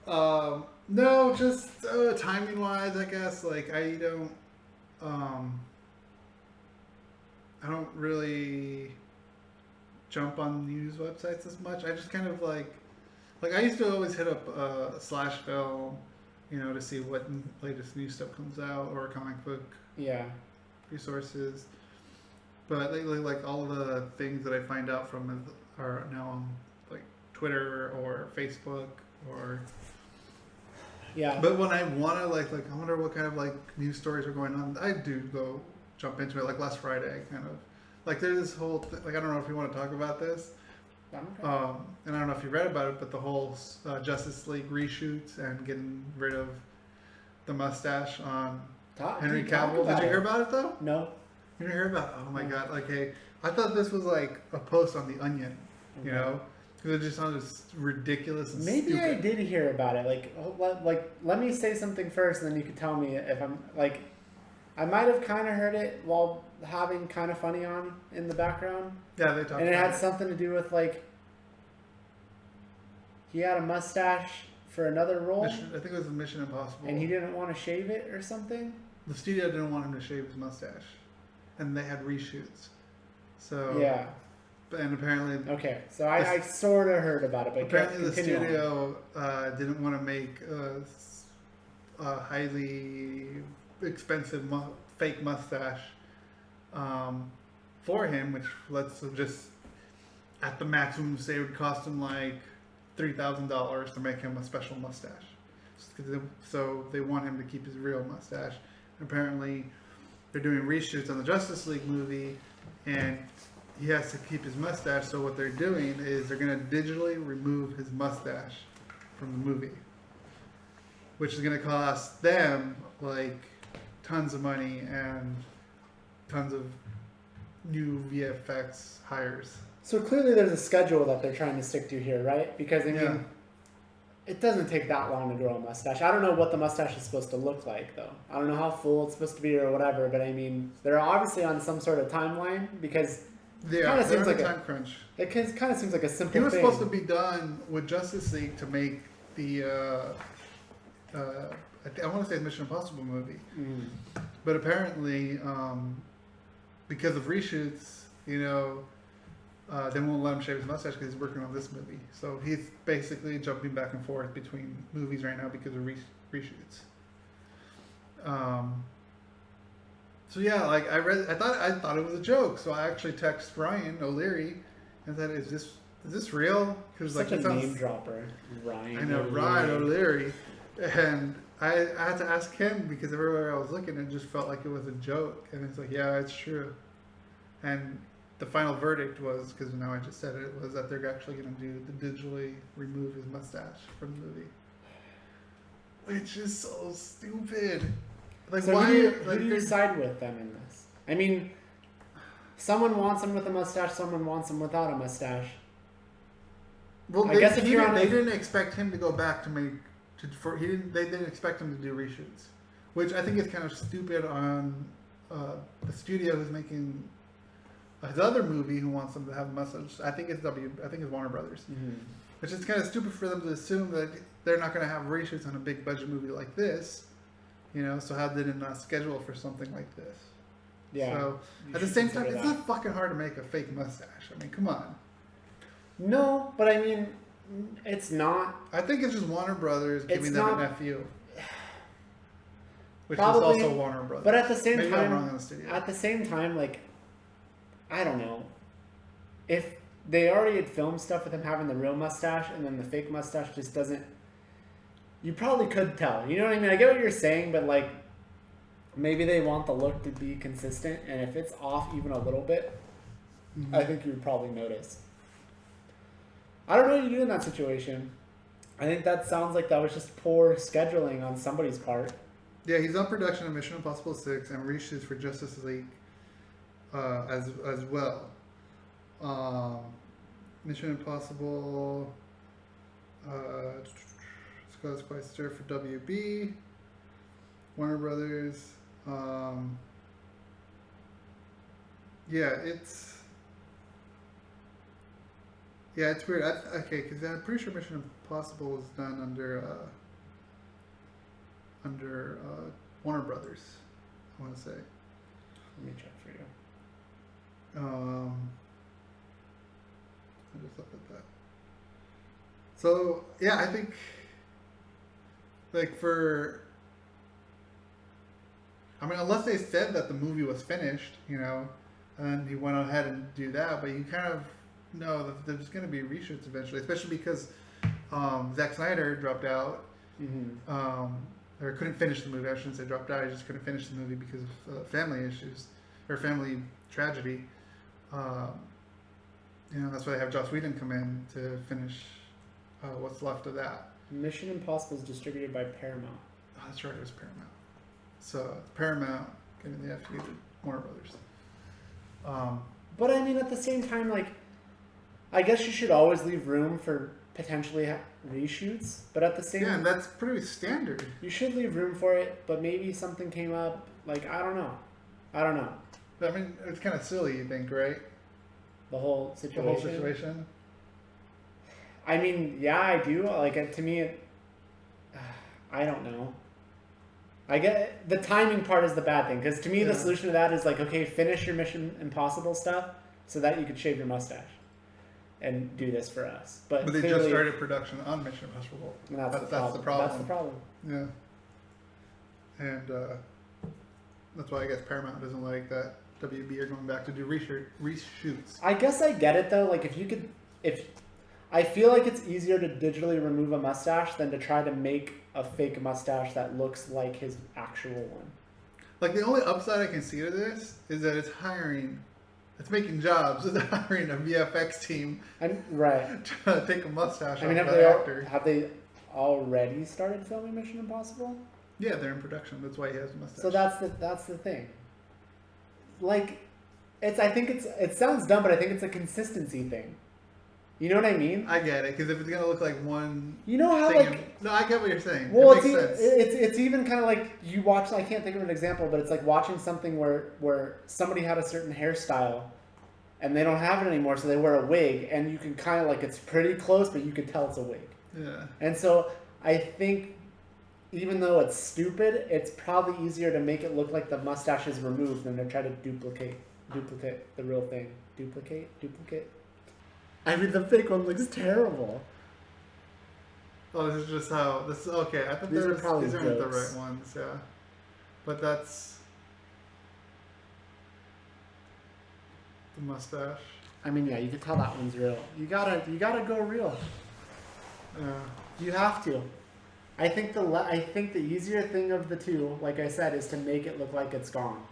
No, just timing wise, I guess. Like I don't really jump on news websites as much. I just kind of like I used to always hit up Slash Film, to see what latest news stuff comes out or comic book Yeah. resources. But lately, like all the things that I find out from are now on like Twitter or Facebook or. Yeah. But when I want to like I wonder what kind of like news stories are going on, I do go jump into it. Like last Friday, kind of like there's this whole like I don't know if you want to talk about this. Okay. And I don't know if you read about it, but the whole Justice League reshoots and getting rid of the mustache on Henry Cavill. Did you hear about it though? No. You didn't hear about it? Oh my god! Like, hey, I thought this was like a post on the Onion, Okay. because it just sounded ridiculous and Maybe stupid. I did hear about it. Let me say something first, and then you can tell me if I'm like. I might have kind of heard it while having kind of funny on in the background, Yeah, they talked and it about had something to do with like. He had a mustache for another role, I think it was Mission Impossible. and he didn't want to shave it or something. The studio didn't want him to shave his mustache, and they had reshoots. So Yeah. and apparently, Okay. So I sort of heard about it, but apparently the continue on. studio didn't want to make a highly expensive fake mustache for him, which let's just at the maximum say it would cost him like $3,000 to make him a special mustache. So they want him to keep his real mustache. Apparently, they're doing reshoots on the Justice League movie, and he has to keep his mustache. So what they're doing is they're going to digitally remove his mustache from the movie, which is going to cost them like tons of money and tons of new VFX hires. So clearly, there's a schedule that they're trying to stick to here, right? Because I mean, Yeah. it doesn't take that long to grow a mustache. I don't know what the mustache is supposed to look like, though. I don't know how full it's supposed to be or whatever. But I mean, they're obviously on some sort of timeline because Yeah, Kinda they're seems on a like a- time crunch. it kind of seems like a simple He was thing. supposed to be done with Justice League to make the I want to say Mission Impossible movie, Mm. but apparently because of reshoots, they won't let him shave his mustache because he's working on this movie. So he's basically jumping back and forth between movies right now because of reshoots. So yeah, like I thought it was a joke. So I actually texted Ryan O'Leary and said, "Is this real?" Because Such like a name dropper, Ryan. I know Ryan O'Leary, and I had to ask him because everywhere I was looking, it just felt like it was a joke. And it's like, yeah, it's true. And the final verdict was, because now I just said it, was that they're actually going to digitally remove his mustache from the movie, which is so stupid. Like, So why? who do you side with them in this? I mean, someone wants him with a mustache, someone wants him without a mustache. Well, I guess if you're on they a- didn't expect him to go back to make. They didn't expect him to do reshoots, which I think is kind of stupid on the studio who's making his other movie who wants him to have a mustache. I think it's Warner Brothers, which is kind of stupid for them to assume that they're not going to have reshoots on a big budget movie like this. So how did it not schedule for something like this? Yeah. So you at the should same time, consider it's that. not fucking hard to make a fake mustache. I mean, come on. No, but I mean, it's not. I think it's just Warner Brothers giving It's them not- an FU. Which Probably, is also Warner Brothers. But at the same Maybe I'm time, wrong on the studio. at the same time, like, I don't know. If they already had filmed stuff with him having the real mustache and then the fake mustache just doesn't, you probably could tell. You know what I mean? I get what you're saying, but like, maybe they want the look to be consistent, and if it's off even a little bit, I think you would probably notice. I don't know what you do in that situation. I think that sounds like that was just poor scheduling on somebody's part. Yeah, he's on production of Mission Impossible 6 and reshoots for Justice League as well. Mission Impossible Squadster for WB, Warner Brothers. It's weird. Okay, because I'm pretty sure Mission Impossible was done under Warner Brothers. I want to say. Let me check for you. I just looked at that. So yeah, I think unless they said that the movie was finished, and he went ahead and do that, but you kind of know that there's going to be reshoots eventually, especially because Zack Snyder dropped out, or couldn't finish the movie. I shouldn't say dropped out. He just couldn't finish the movie because of family issues or family tragedy. That's why they have Joss Whedon come in to finish what's left of that. Mission Impossible is distributed by Paramount. Oh, that's right, it was Paramount. So Paramount giving the FU to Warner Brothers. But I mean, at the same time, like, I guess you should always leave room for potentially reshoots. But at the same, and that's pretty standard. You should leave room for it. But maybe something came up. Like, I don't know. But I mean, it's kind of silly, you think, right? The whole situation. I mean, yeah, I do. Like, to me, I don't know. I get the timing part is the bad thing, because to me the solution to that is like, okay, finish your Mission Impossible stuff so that you could shave your mustache and do this for us. But they just started production on Mission Impossible. And that's the problem. That's the problem. Yeah. And that's why I guess Paramount doesn't like that WB are going back to do reshoots. I guess I get it though. Like, if I feel like it's easier to digitally remove a mustache than to try to make a fake mustache that looks like his actual one. Like, the only upside I can see to this is that it's making jobs. It's hiring a VFX team. Right. To take a mustache off have that actor. Have they already started filming Mission Impossible? Yeah, they're in production. That's why he has a mustache. So that's the thing. Like, it sounds dumb, but I think it's a consistency thing. You know what I mean? I get it, because if it's gonna look like one, you know how no, I get what you're saying. Well, it makes sense. It's even kind of like you watch. I can't think of an example, but it's like watching something where somebody had a certain hairstyle, and they don't have it anymore, so they wear a wig, and you can kind of like it's pretty close, but you can tell it's a wig. Yeah. And so I think, even though it's stupid, it's probably easier to make it look like the mustache is removed than to try to duplicate the real thing. Duplicate. I mean, the fake one looks terrible. Oh, this is just how this. Okay, I thought these aren't the right ones. Yeah, but that's the mustache. I mean, yeah, you can tell that one's real. You gotta go real. Yeah. You have to. I think the easier thing of the two, like I said, is to make it look like it's gone,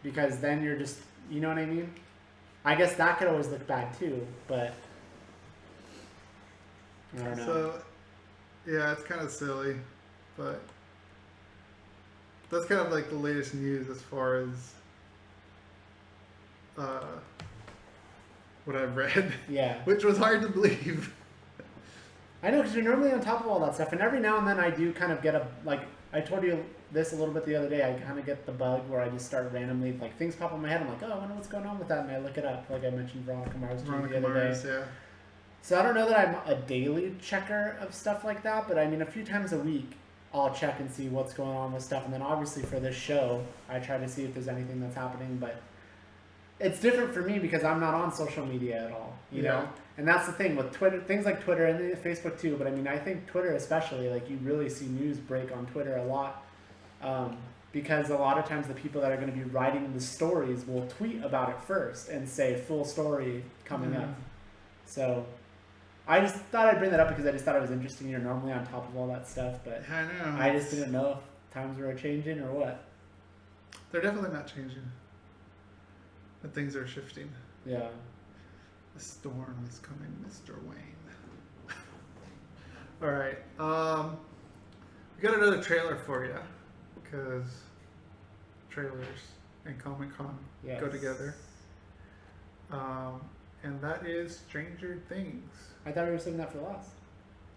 because then you're just, you know what I mean? I guess that could always look bad too, but I don't know. So, yeah, it's kind of silly, but that's kind of like the latest news as far as what I've read. Yeah. Which was hard to believe. I know, because you're normally on top of all that stuff, and every now and then I do kind of get I told you this a little bit the other day, I kind of get the bug where I just start randomly, like, things pop in my head, I'm like, oh, I wonder what's going on with that, and I look it up, like I mentioned Veronica Mars the other day. Yeah. So I don't know that I'm a daily checker of stuff like that, but I mean, a few times a week, I'll check and see what's going on with stuff, and then obviously for this show, I try to see if there's anything that's happening, but it's different for me because I'm not on social media at all, you know? And that's the thing with Twitter, things like Twitter and Facebook too, but I mean, I think Twitter especially, like, you really see news break on Twitter a lot, because a lot of times the people that are going to be writing the stories will tweet about it first and say full story coming up. So I just thought I'd bring that up because I just thought it was interesting. You're normally on top of all that stuff, but I know. I just didn't know if times were changing or what. They're definitely not changing. But things are shifting. Yeah. The storm is coming, Mr. Wayne. All right. We got another trailer for you. because trailers and Comic Con Yes. go together. And that is Stranger Things. I thought we were saving that for last.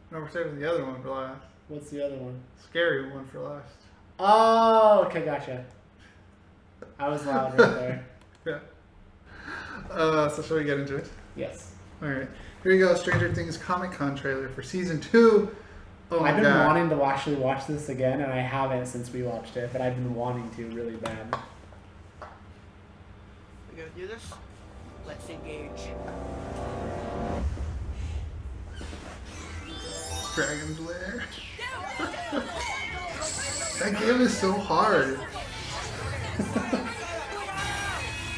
No, we're saving the other one for last. What's the other one? Scary one for last. Oh, okay, gotcha. I was loud right there. Yeah. So shall we get into it? Yes. Alright. Here we go. Stranger Things Comic Con trailer for season 2. Oh my I've been god. wanting to actually watch this again, and I haven't since we watched it, but I've been wanting to really bad. We gonna do this? Let's engage. Dragon's Lair. That game is so hard.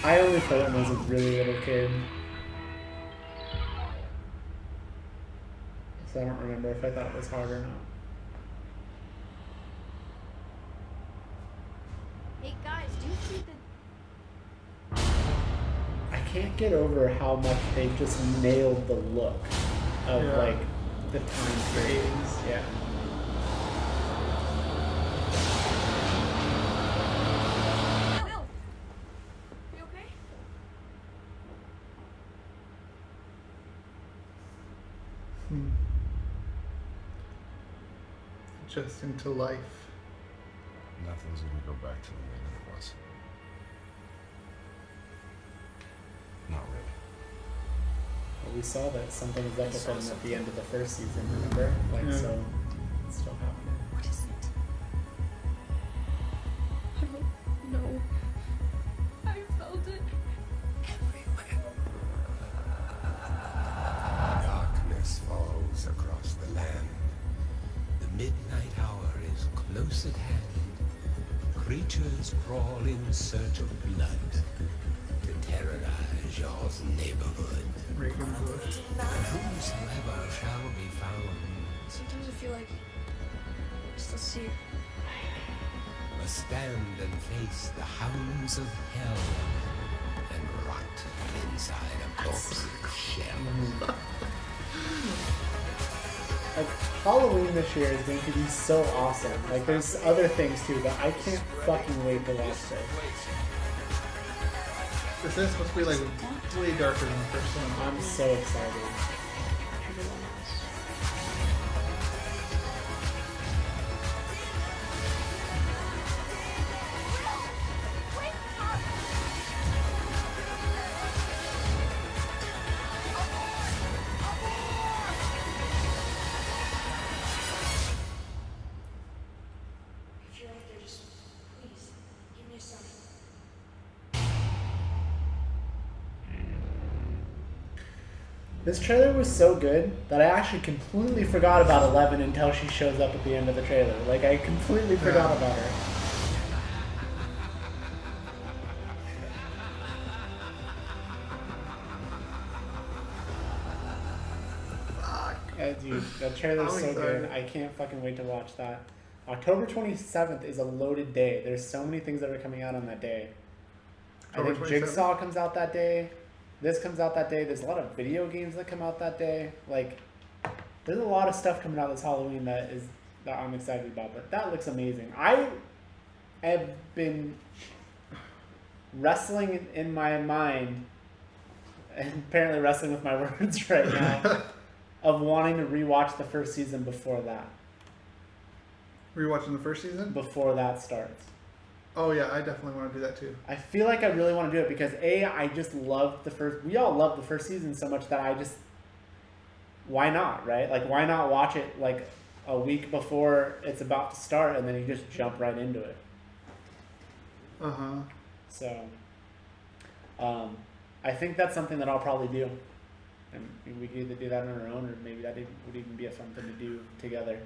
I only played it when I was a really little kid. So I don't remember if I thought it was hard or not. Hey guys, do you see the I can't get over how much they just nailed the look of Yeah. like the time period. Yeah. Will? You okay? Just into life. Nothing's gonna go back to the way that it was. Not really. Well, we saw that something was up with them at the end of the first season, remember? Like, Yeah. so it's still happening. What is it? I don't know. I felt it everywhere. Darkness falls across the land. The midnight hour is close at hand. Creatures crawl in search of blood to terrorize your neighborhood. Reagan Bush. And whosoever shall be found Sometimes I feel like I still see it. must stand and face the hounds of hell and rot inside a corpse's shell. Like, Halloween this year is going to be so awesome. Like, there's other things too, but I can't fucking wait to watch this. This is supposed to be like way darker than the first one. I'm so excited. If you're out there, just please give me a sign. This trailer was so good that I actually completely forgot about 11 until she shows up at the end of the trailer. Like, I completely forgot about her. Dude, that trailer's I'm so good. excited. I can't fucking wait to watch that. October 27th is a loaded day. There's so many things that are coming out on that day. I October think 27th? Jigsaw comes out that day. This comes out that day. There's a lot of video games that come out that day. Like, there's a lot of stuff coming out this Halloween that I'm excited about. But that looks amazing. I have been wrestling in my mind, and apparently wrestling with my words right now, of wanting to rewatch the first season before that. Were you watching the first season? Before that starts. Oh yeah, I definitely want to do that too. I feel like I really want to do it because I just loved the first. We all loved the first season so much that I just. Why not, right? Like, why not watch it like a week before it's about to start, and then you just jump right into it. Uh-huh. So, I think that's something that I'll probably do, and we could either do that on our own, or maybe that would even be something to do together.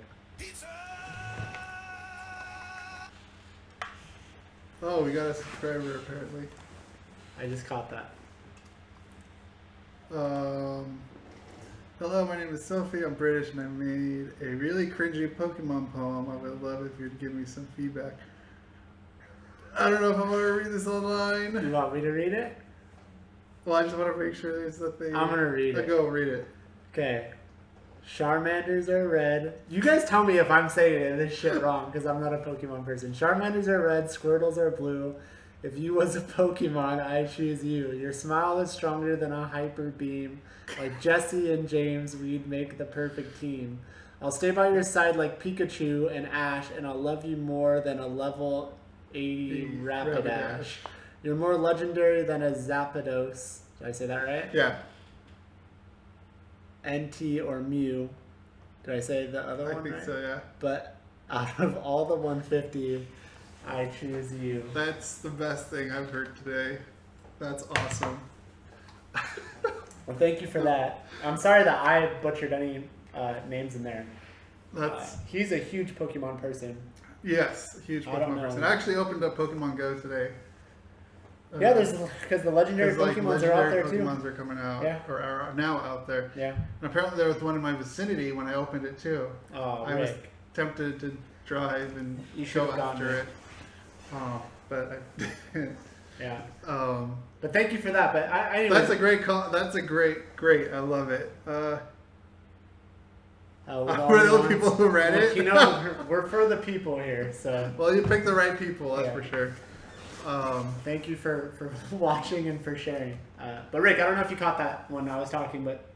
Oh, we got a subscriber apparently. I just caught that. Hello, my name is Sophie. I'm British and I made a really cringy Pokemon poem. I would love if you'd give me some feedback. I don't know if I want to read this online. You want me to read it? Well, I just want to make sure there's something. I'm gonna read it. Go read it. Okay. Charmanders are red. You guys tell me if I'm saying this shit wrong, because I'm not a Pokemon person. Charmanders are red, Squirtles are blue. If you was a Pokemon, I choose you. Your smile is stronger than a hyper beam. Like Jesse and James, we'd make the perfect team. I'll stay by your side like Pikachu and Ash, and I'll love you more than a level 80 Rapidash. You're more legendary than a Zapdos. Did I say that right? Yeah. NT or Mew. Did I say the other one? I think right? so, yeah. But out of all the 150, I choose you. That's the best thing I've heard today. That's awesome. Well, thank you for that. I'm sorry that I butchered any names in there. He's a huge Pokemon person. Yes, huge Pokemon person. I actually opened up Pokemon Go today. Yeah, there's because the legendary Pokemons are out there too. Pokemons are coming out, or are now out there. Yeah. And apparently there was one in my vicinity when I opened it too. Oh, I was tempted to drive and go after it. Oh, but I yeah. But thank you for that. But anyways, that's a great call. That's a great. I love it. Were those people who read it? You know, we're for the people here. So. Well, you picked the right people. That's for sure. Thank you for watching and for sharing. But Rick, I don't know if you caught that when I was talking, but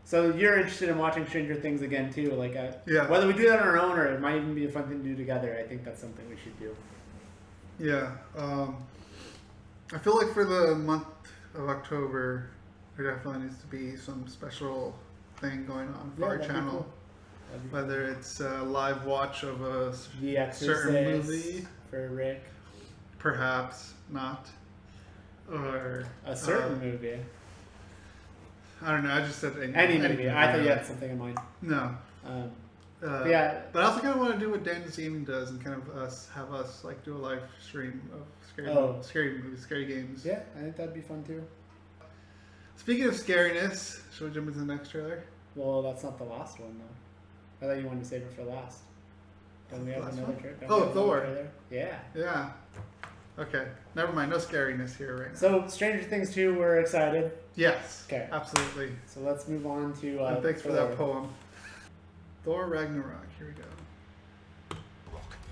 so you're interested in watching Stranger Things again too, like yeah. Whether we do that on our own or it might even be a fun thing to do together. I think that's something we should do. Yeah, I feel like for the month of October, there definitely needs to be some special thing going on for our channel. Cool. Whether it's a live watch of a certain movie for Rick. Perhaps not. Or a certain movie. I don't know. I just said any movie. I thought you had something in mind. No. Yeah. But I also kind of want to do what Dan Zine does and kind of have us like do a live stream of scary movies, scary games. Yeah, I think that'd be fun too. Speaking of scariness, should we jump into the next trailer? Well, that's not the last one though. I thought you wanted to save it for last. Don't we have another trailer? Oh, Thor. Yeah. Yeah. Okay. Never mind. No scariness here right now. So, Stranger Things 2, we're excited. Yes. Okay. Absolutely. So let's move on to and thanks Thor. For that poem. Thor Ragnarok. Here we go.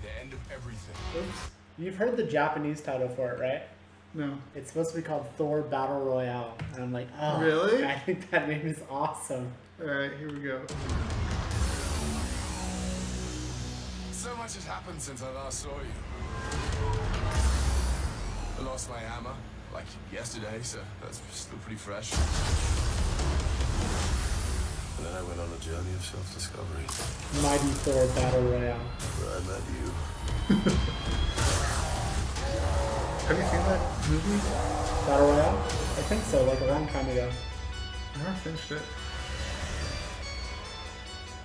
The end of everything. Oops. You've heard the Japanese title for it, right? No. It's supposed to be called Thor Battle Royale. And I'm like, oh. Really? I think that name is awesome. Alright, here we go. So much has happened since I last saw you. I lost my hammer, like yesterday, so that's still pretty fresh. And then I went on a journey of self-discovery. Mighty Thor Battle Royale. Where I met you. Have you seen that movie? Battle Royale? I think so, like a long time ago. I never finished it.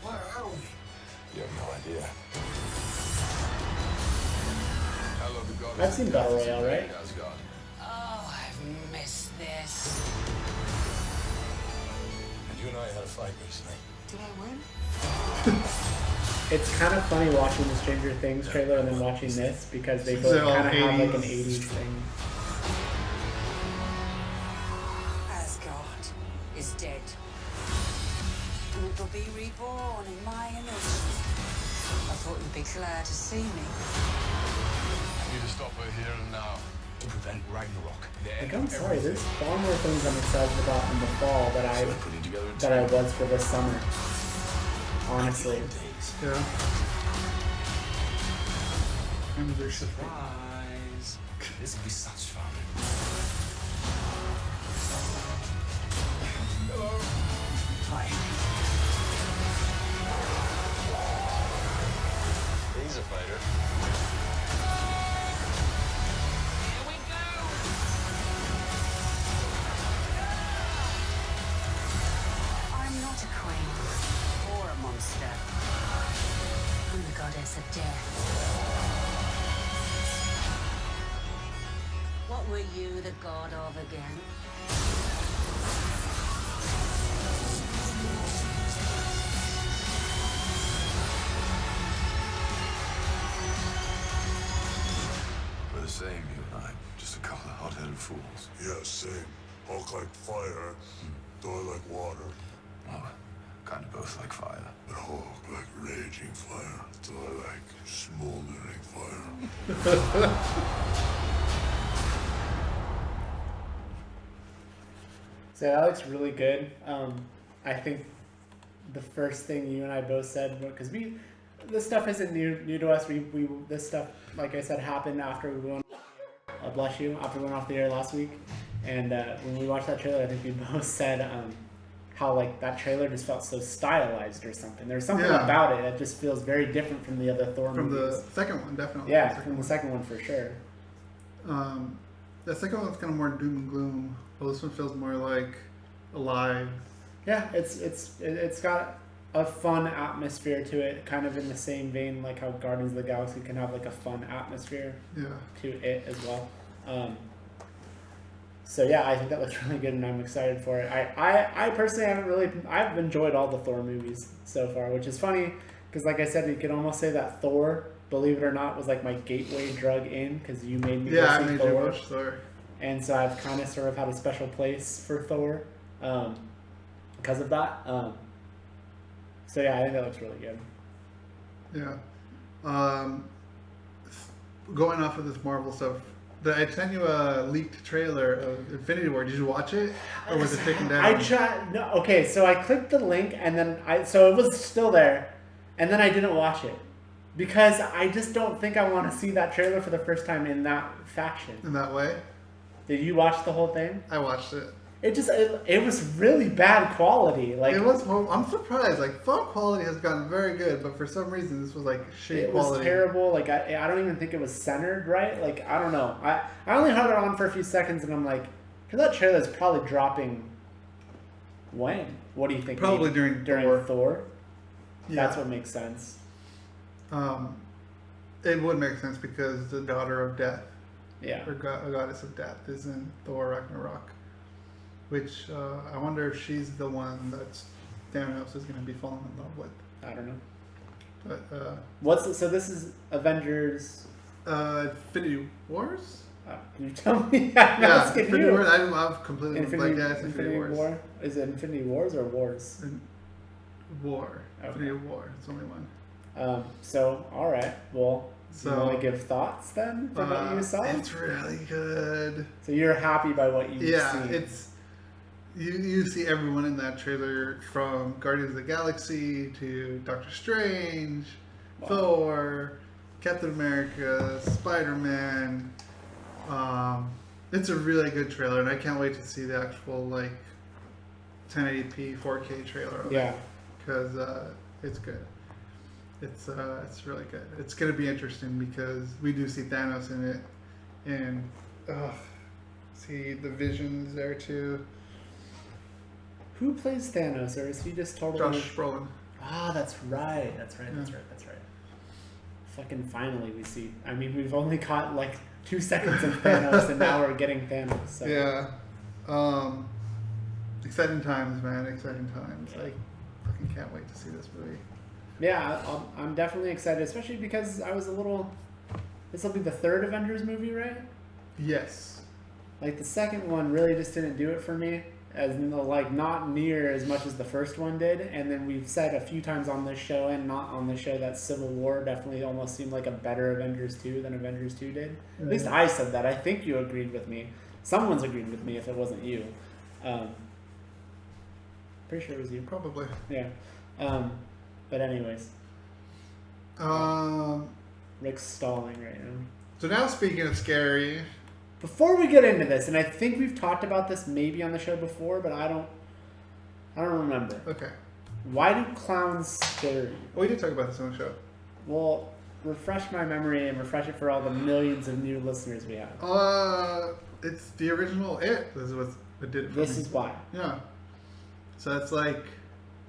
Where are we? You have no idea. I've seen Battle Royale, right? Oh, I've missed this. And you and I had a fight recently. Did I win? It's kind of funny watching the Stranger Things trailer and then watching this because they both kind of have like an 80s thing. Asgard is dead. And it will be reborn in my image. I thought you'd be glad to see me. I need to stop her here and now to prevent Ragnarok. Like, I'm sorry, there's far more things I'm excited about in the fall that I was for this summer. Honestly. Yeah. And there's surprise. This will be such fun. Hello. Hi. He's a fighter. Here we go! I'm not a queen or a monster. I'm the goddess of death. What were you the god of again? We're the same, you and I. Just a couple of hot-headed fools. Yeah, same. Hulk like fire, Thor like water. Well, kind of both like fire. The Hulk like raging fire. Thor like smoldering fire. So that looks really good. I think the first thing you and I both said, because this stuff isn't new to us. This stuff, like I said, happened after we went. Bless you. After we went off the air last week, and when we watched that trailer, I think we both said how like that trailer just felt so stylized or something. There's something about it that just feels very different from the other Thor movies. From the second one, definitely. Yeah, from the second one for sure. The second one's kind of more doom and gloom. Well, this one feels more like alive. Yeah, it's got a fun atmosphere to it, kind of in the same vein like how Guardians of the Galaxy can have like a fun atmosphere to it as well. So yeah, I think that looks really good, and I'm excited for it. I personally I've enjoyed all the Thor movies so far, which is funny because, like I said, you could almost say that Thor, believe it or not, was like my gateway drug in because you made me I go see made Thor. you watch Thor, and so I've kind of sort of had a special place for Thor because of that. So yeah, I think that looks really good. Yeah. Going off of this Marvel stuff, I sent you a leaked trailer of Infinity War. Did you watch it, or was it taken down? I tried. No, okay. So I clicked the link, and then so it was still there, and then I didn't watch it because I just don't think I want to see that trailer for the first time in that faction. In that way. Did you watch the whole thing? I watched it. It was really bad quality. Like it was. I'm surprised. Like phone quality has gotten very good, but for some reason this was like shitty quality. It was terrible. Like I don't even think it was centered right. Like I don't know. I only had it on for a few seconds, and I'm like, that trailer's probably dropping. When? What do you think? Probably during Thor. Yeah. That's what makes sense. It would make sense because the daughter of death, or goddess of death, is in Thor Ragnarok. Which I wonder if she's the one that Thanos is going to be falling in love with. I don't know. But so this is Avengers. Infinity Wars. Can you tell me? Infinity Wars. I've completely Infinity War. Is it Infinity Wars or Wars? War. Okay. Infinity War. It's only one. So all right. Well. So, you want to give thoughts then for what you saw? It's really good. So you're happy by what you've seen? Yeah, it's. You see everyone in that trailer, from Guardians of the Galaxy to Doctor Strange, Thor, Captain America, Spider-Man. It's a really good trailer, and I can't wait to see the actual 1080p 4K trailer of it, because it's good. It's really good. It's going to be interesting because we do see Thanos in it, and see the Vision's there too. Who plays Thanos, or is he just totally... Josh Brolin. Ah, that's right. That's right. Fucking finally we see... I mean, we've only caught 2 seconds of Thanos, and now we're getting Thanos. So. Yeah. Exciting times, man. Exciting times. I fucking can't wait to see this movie. Yeah, I'm definitely excited, especially because I was a little... This will be the third Avengers movie, right? Yes. The second one really just didn't do it for me. As not near as much as the first one did, and then we've said a few times on this show and not on this show that Civil War definitely almost seemed like a better Avengers 2 than Avengers 2 did. At least I said that. I think you agreed with me. Someone's agreed with me if it wasn't you. Pretty sure it was you. Probably. Yeah. But anyways. Rick's stalling right now. So now, speaking of scary. Before we get into this, and I think we've talked about this maybe on the show before, but I don't remember. Okay. Why do clowns scare you? We did talk about this on the show. Well, refresh my memory and refresh it for all the millions of new listeners we have. It's the original It. This is what it did for me. This is why. Yeah. So it's like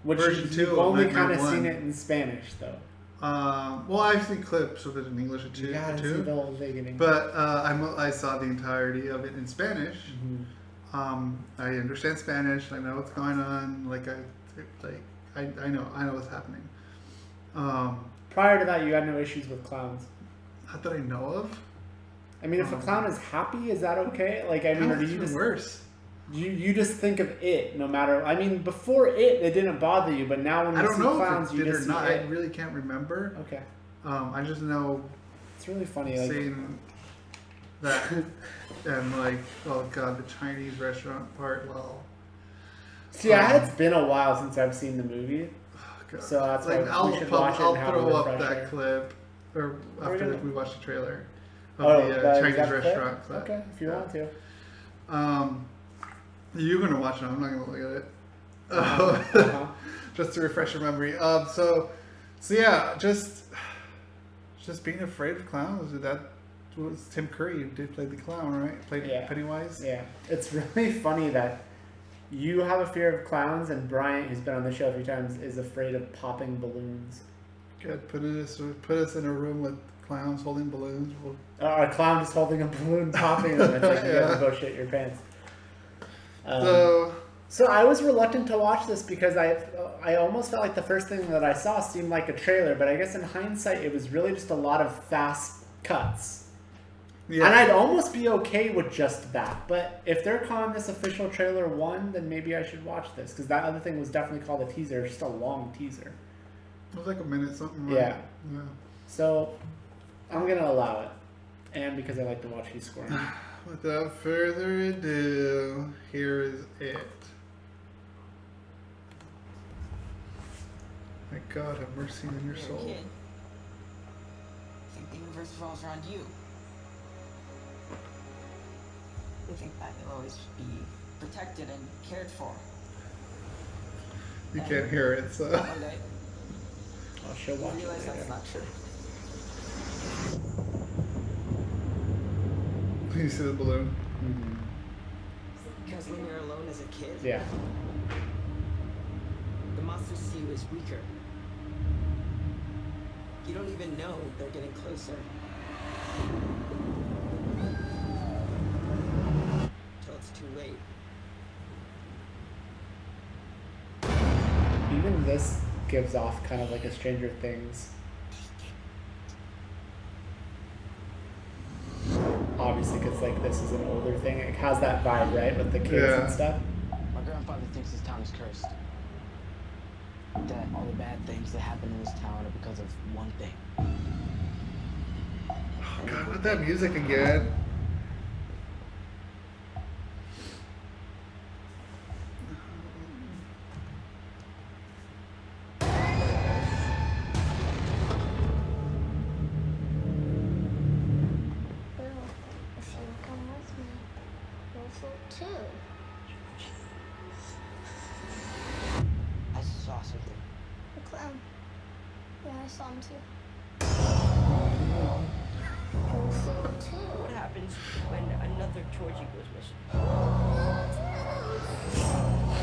which version 2 you've only kind of seen it in Spanish, though. Well, I've seen clips of it in English too. You gotta see the whole thing in English. But I saw the entirety of it in Spanish. Mm-hmm. I understand Spanish. I know what's going on. I know what's happening. Prior to that, you had no issues with clowns. Not that I know of. I mean, if a clown is happy, is that okay? Or do you just worse? You just think of it no matter. I mean, before it didn't bother you, but now when I you don't see know clowns, if it you did just or see not. I it. really can't remember. Okay. I just know It's really funny. Like, seeing that and like, oh god, the Chinese restaurant part. Well, see, it's been a while since I've seen the movie, God. so that's like why we should watch it I'll and have a throw up refresher. that clip, or Are we after gonna- we watch the trailer of Oh, the that Chinese exact clip? restaurant clip. Okay, if you want to. You're gonna watch it. I'm not gonna look at it. Uh-huh. Just to refresh your memory. So yeah, just being afraid of clowns. That was Tim Curry who did play the clown, right? Played Yeah. Pennywise. Yeah, it's really funny that you have a fear of clowns, and Bryant, who's been on the show a few times, is afraid of popping balloons. Good. Put us in a room with clowns holding balloons. We'll... A clown just holding a balloon, popping them. It's like you Yeah. gotta go shit your pants. So I was reluctant to watch this because I almost felt like the first thing that I saw seemed like a trailer, but I guess in hindsight it was really just a lot of fast cuts. yeah. And I'd almost be okay with just that. But if they're calling this official trailer 1, then maybe I should watch this, because that other thing was definitely called a teaser, just a long teaser. It was like a minute something. Right? Yeah. Yeah. So I'm gonna allow it, and because I like to watch you scoring. Without further ado, here is it. My God, have mercy on your You're a soul. kid. I think the universe revolves around you. You think that you'll always be protected and cared for. You can't hear it, so. One day, She'll you watch realize it that's later. not true. You see the balloon? Because when you're alone as a kid, Yeah. the monsters see you as weaker. You don't even know they're getting closer. Till it's too late. Even this gives off kind of like a Stranger Things. Obviously, because like this is an older thing. It has that vibe, right, with the kids Yeah. and stuff. My grandfather thinks this town is cursed. That all the bad things that happen in this town are because of one thing. Oh God, not that music again. Well, if you come with me, we'll float too. I saw something. The clown. Yeah, I saw him too. We'll float too. What happens when another Georgie goes missing?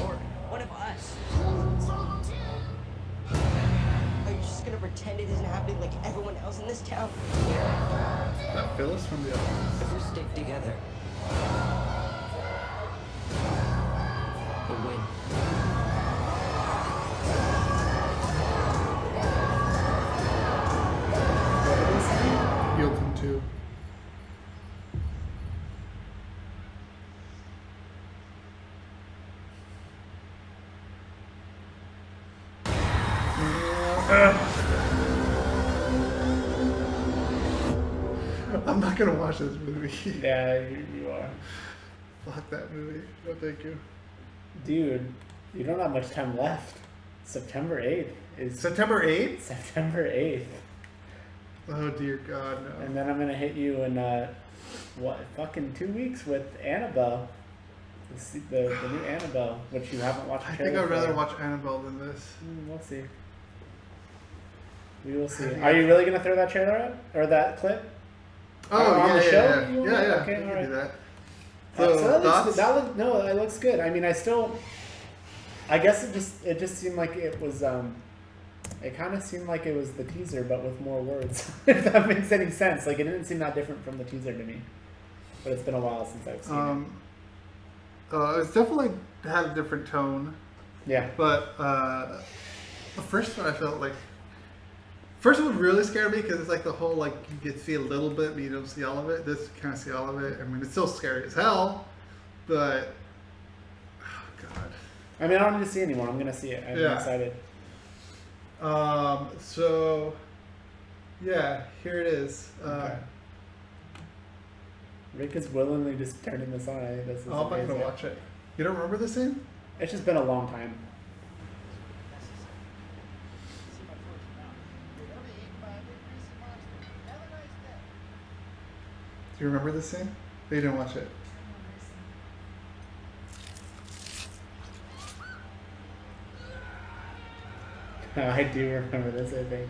Or one of us? Are you just gonna pretend it isn't happening like everyone else in this town? That Phyllis from the office. If we stick together, we'll win. Guilton too. I'm not gonna watch this movie. Yeah, you are. Fuck that movie. No, thank you. Dude, you don't have much time left. September 8th is September 8th? September 8th. Oh dear God, no. And then I'm gonna hit you in fucking 2 weeks with Annabelle. The new Annabelle, which you haven't watched. I the think trailer I'd rather for. watch Annabelle than this. We'll see. We will see. I think Are you really gonna throw that trailer up or that clip? Oh, on yeah, the yeah, show? yeah. You want Yeah, it? yeah. Okay, We can alright. do that. So So, that thoughts? looks, it looks good. I mean, I guess it just seemed like it was, it kind of seemed like it was the teaser, but with more words, if that makes any sense. Like, it didn't seem that different from the teaser to me, but it's been a while since I've seen it. It's definitely had a different tone. Yeah. But the first one I felt like, first one really scared me because it's like the whole like you get to see a little bit but you don't see all of it. This you kind of see all of it. I mean, it's still scary as hell, but I mean, I don't need to see anymore. I'm gonna see it. I'm excited. So, yeah, here it is. Okay. Rick is willingly just turning this on. I think this is I'm not amazing. gonna watch it. You don't remember this scene? It's just been a long time. Do you remember this scene? Or you didn't watch it? I do remember this, I think.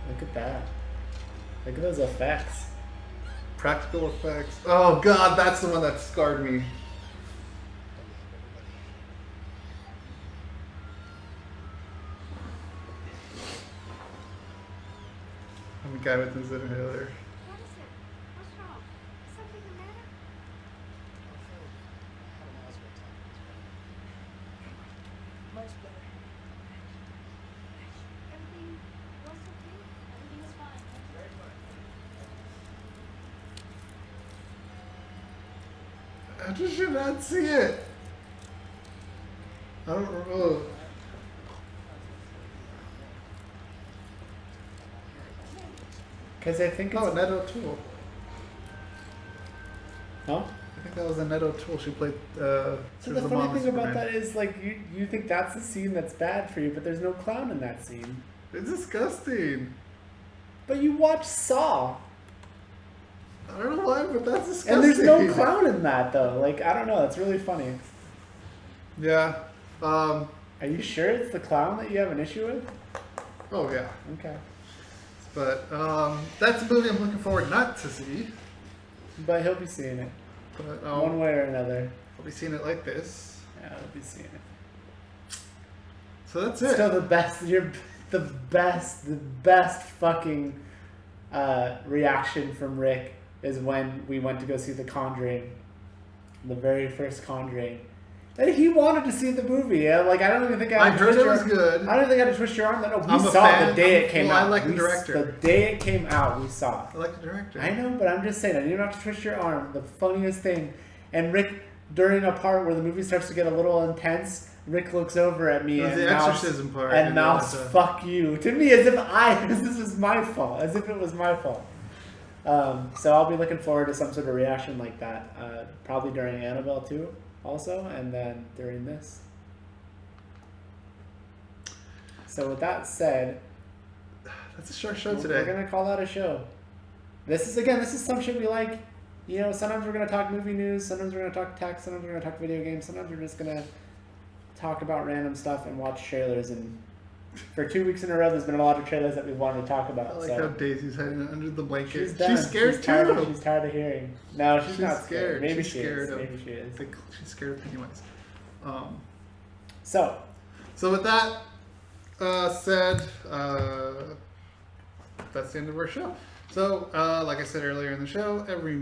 Look at that. Look at those effects. Practical effects. Oh god, that's the one that scarred me. I'm a guy with his inhaler. I just should not see it. I don't know. Because I think it's... Oh, Ned O'Toole. Huh? I think that was a Ned O'Toole. She played So the the funny mom of thing about Superman. that is, like, you think that's the scene that's bad for you, but there's no clown in that scene. It's disgusting. But you watch Saw. I don't know why, but that's disgusting. And there's no clown in that, though. Like, I don't know. It's really funny. Yeah. Are you sure it's the clown that you have an issue with? Oh, yeah. Okay. But that's a movie I'm looking forward not to see. But he'll be seeing it. But, one way or another. I'll be seeing it like this. Yeah, I'll be seeing it. So that's it. Still the best. You're the best fucking reaction from Rick is when we went to go see The Conjuring, the very first Conjuring. And he wanted to see the movie. Yeah? Like, I don't even think I had to heard twist it was good. I don't think I had to twist your arm. No, we I'm a saw it fan. the day it came Well, out. I like the We- director. The day it came out, we saw it. I like the director. I know, but I'm just saying, I didn't have to twist your arm. The funniest thing. And Rick, during a part where the movie starts to get a little intense, Rick looks over at me It was and the mouths, exorcism part, and and mouths, then fuck you. To me, as if this is my fault. As if it was my fault. So I'll be looking forward to some sort of reaction like that. Probably during Annabelle 2 also, and then during this. So with that said, that's a short show we're today. gonna call that a show. This is some shit we like. You know, sometimes we're gonna talk movie news, sometimes we're gonna talk tech, sometimes we're gonna talk video games, sometimes we're just gonna talk about random stuff and watch trailers. And for 2 weeks in a row, there's been a lot of trailers that we've wanted to talk about. I like so. how Daisy's hiding under the blanket. She's done. She's scared too. She's tired of hearing. No, she's not scared. Maybe she's she scared is. of, Maybe she is. She's scared of Pennywise. So with that said, that's the end of our show. So, like I said earlier in the show, every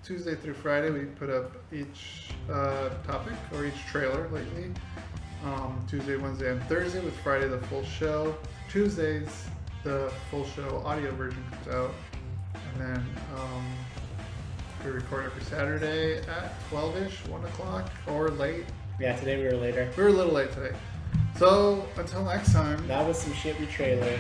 Tuesday through Friday we put up each topic or each trailer lately. Tuesday, Wednesday, and Thursday, with Friday the full show. Tuesdays, the full show audio version comes out. And then we record every Saturday at 12-ish, 1 o'clock, or late. yeah, today we were later. We were a little late today. So, until next time. That was some shitty trailer.